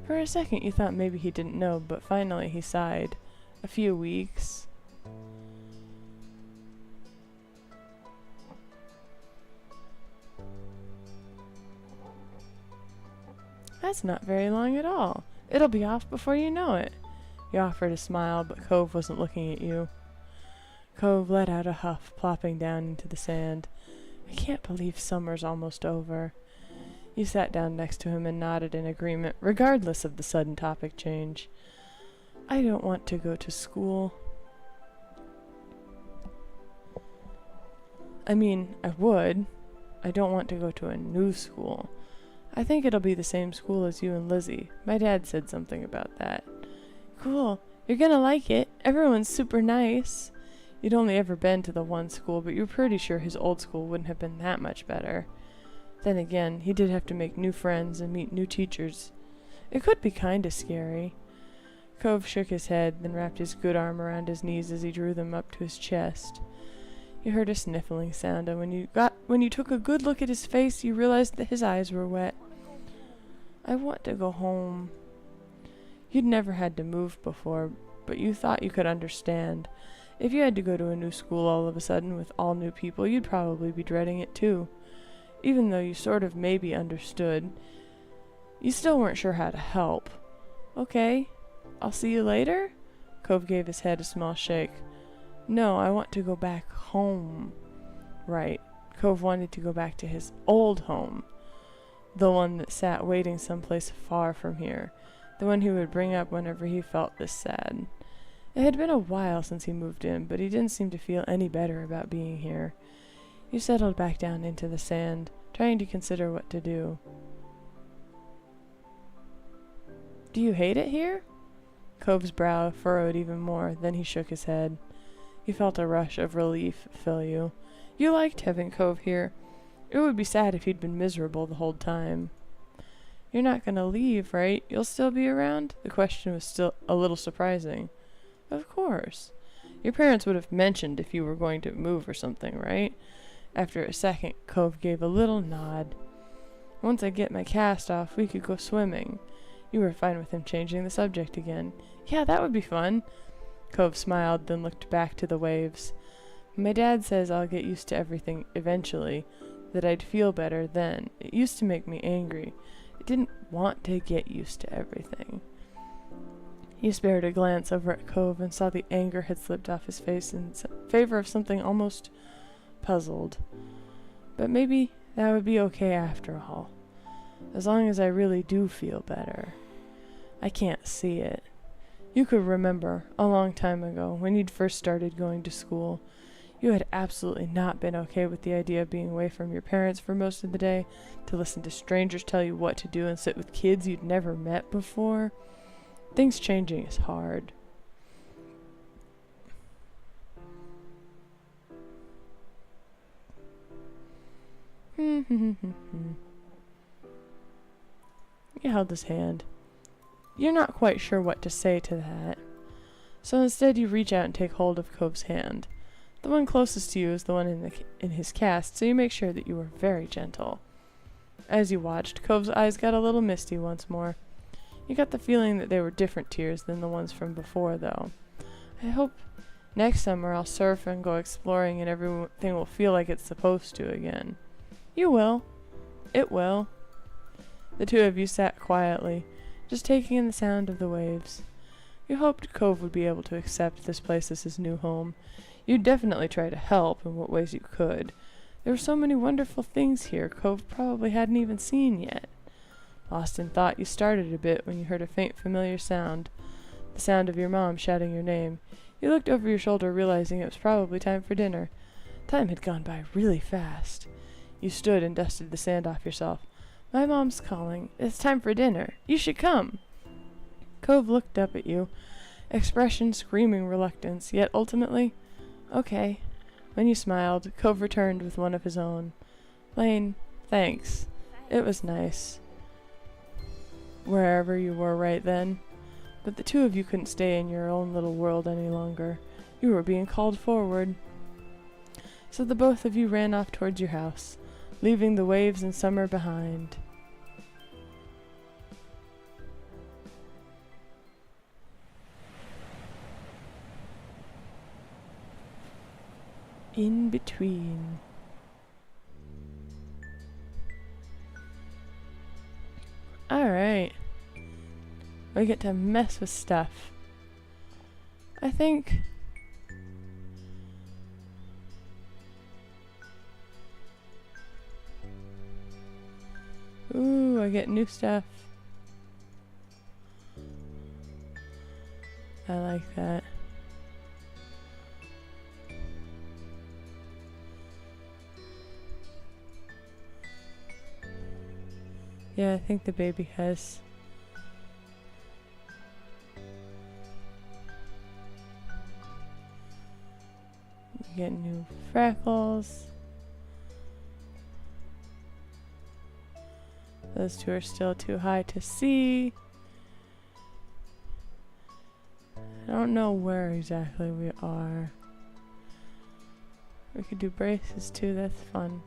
For a second you thought maybe he didn't know, but finally he sighed. A few weeks. That's not very long at all. It'll be off before you know it. You offered a smile, but Cove wasn't looking at you. Cove let out a huff, plopping down into the sand. I can't believe summer's almost over. You sat down next to him and nodded in agreement, regardless of the sudden topic change. I don't want to go to school. I mean, I would. I don't want to go to a new school. I think it'll be the same school as you and Lizzie. My dad said something about that. Cool. You're gonna like it. Everyone's super nice. You'd only ever been to the one school, but you're pretty sure his old school wouldn't have been that much better. Then again, he did have to make new friends and meet new teachers. It could be kinda scary. Cove shook his head, then wrapped his good arm around his knees as he drew them up to his chest. You heard a sniffling sound, and when you took a good look at his face, you realized that his eyes were wet. I want to go home. You'd never had to move before, but you thought you could understand. If you had to go to a new school all of a sudden with all new people, you'd probably be dreading it too. Even though you sort of maybe understood, you still weren't sure how to help. Okay, I'll see you later? Cove gave his head a small shake. No, I want to go back home. Right. Cove wanted to go back to his old home. The one that sat waiting someplace far from here. The one he would bring up whenever he felt this sad. It had been a while since he moved in, but he didn't seem to feel any better about being here. He settled back down into the sand, trying to consider what to do. Do you hate it here? Cove's brow furrowed even more, then he shook his head. He felt a rush of relief fill you. You liked having Cove here. It would be sad if he'd been miserable the whole time. You're not gonna leave, right? You'll still be around? The question was still a little surprising. Of course. Your parents would have mentioned if you were going to move or something, right? After a second, Cove gave a little nod. Once I get my cast off, we could go swimming. You were fine with him changing the subject again. Yeah, that would be fun. Cove smiled, then looked back to the waves. My dad says I'll get used to everything eventually, that I'd feel better then. It used to make me angry. I didn't want to get used to everything. He spared a glance over at Cove and saw the anger had slipped off his face in favor of something almost puzzled. But maybe that would be okay after all. As long as I really do feel better. I can't see it. You could remember, a long time ago, when you'd first started going to school, you had absolutely not been okay with the idea of being away from your parents for most of the day, to listen to strangers tell you what to do and sit with kids you'd never met before. Things changing is hard. He held his hand. You're not quite sure what to say to that. So instead you reach out and take hold of Cove's hand. The one closest to you is the one in his cast, so you make sure that you are very gentle. As you watched, Cove's eyes got a little misty once more. You got the feeling that they were different tears than the ones from before, though. I hope next summer I'll surf and go exploring and everything will feel like it's supposed to again. You will. It will. The two of you sat quietly, just taking in the sound of the waves. You hoped Cove would be able to accept this place as his new home. You'd definitely try to help in what ways you could. There were so many wonderful things here Cove probably hadn't even seen yet. Lost in thought, you started a bit when you heard a faint familiar sound, the sound of your mom shouting your name. You looked over your shoulder, realizing it was probably time for dinner. Time had gone by really fast. You stood and dusted the sand off yourself. My mom's calling. It's time for dinner. You should come. Cove looked up at you, expression screaming reluctance, yet ultimately, okay. When you smiled, Cove returned with one of his own. Lane, thanks. It was nice. Wherever you were right then. But the two of you couldn't stay in your own little world any longer. You were being called forward. So the both of you ran off towards your house, leaving the waves and summer behind. In between. Alright. We get to mess with stuff. I think... Ooh, I get new stuff. I like that. Yeah, I think the baby has. You get new freckles. Those two are still too high to see. I don't know where exactly we are. We could do braces too, that's fun.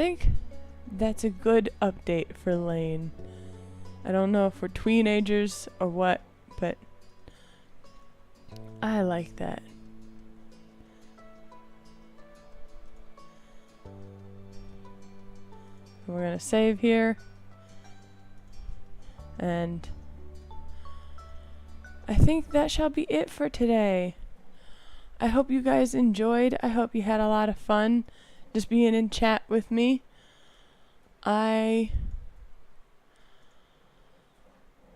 I think that's a good update for Lane. I don't know if we're teenagers or what, but I like that. We're gonna save here. And I think that shall be it for today. I hope you guys enjoyed. I hope you had a lot of fun just being in chat with me. I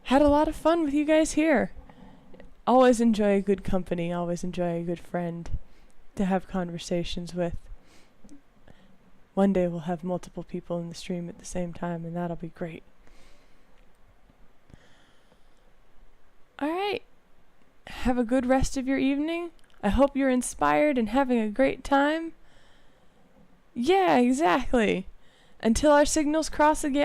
had a lot of fun with you guys here. Always enjoy a good company, always enjoy a good friend to have conversations with. One day we'll have multiple people in the stream at the same time, and that'll be great. Alright, have a good rest of your evening. I hope you're inspired and having a great time. Yeah, exactly. Until our signals cross again.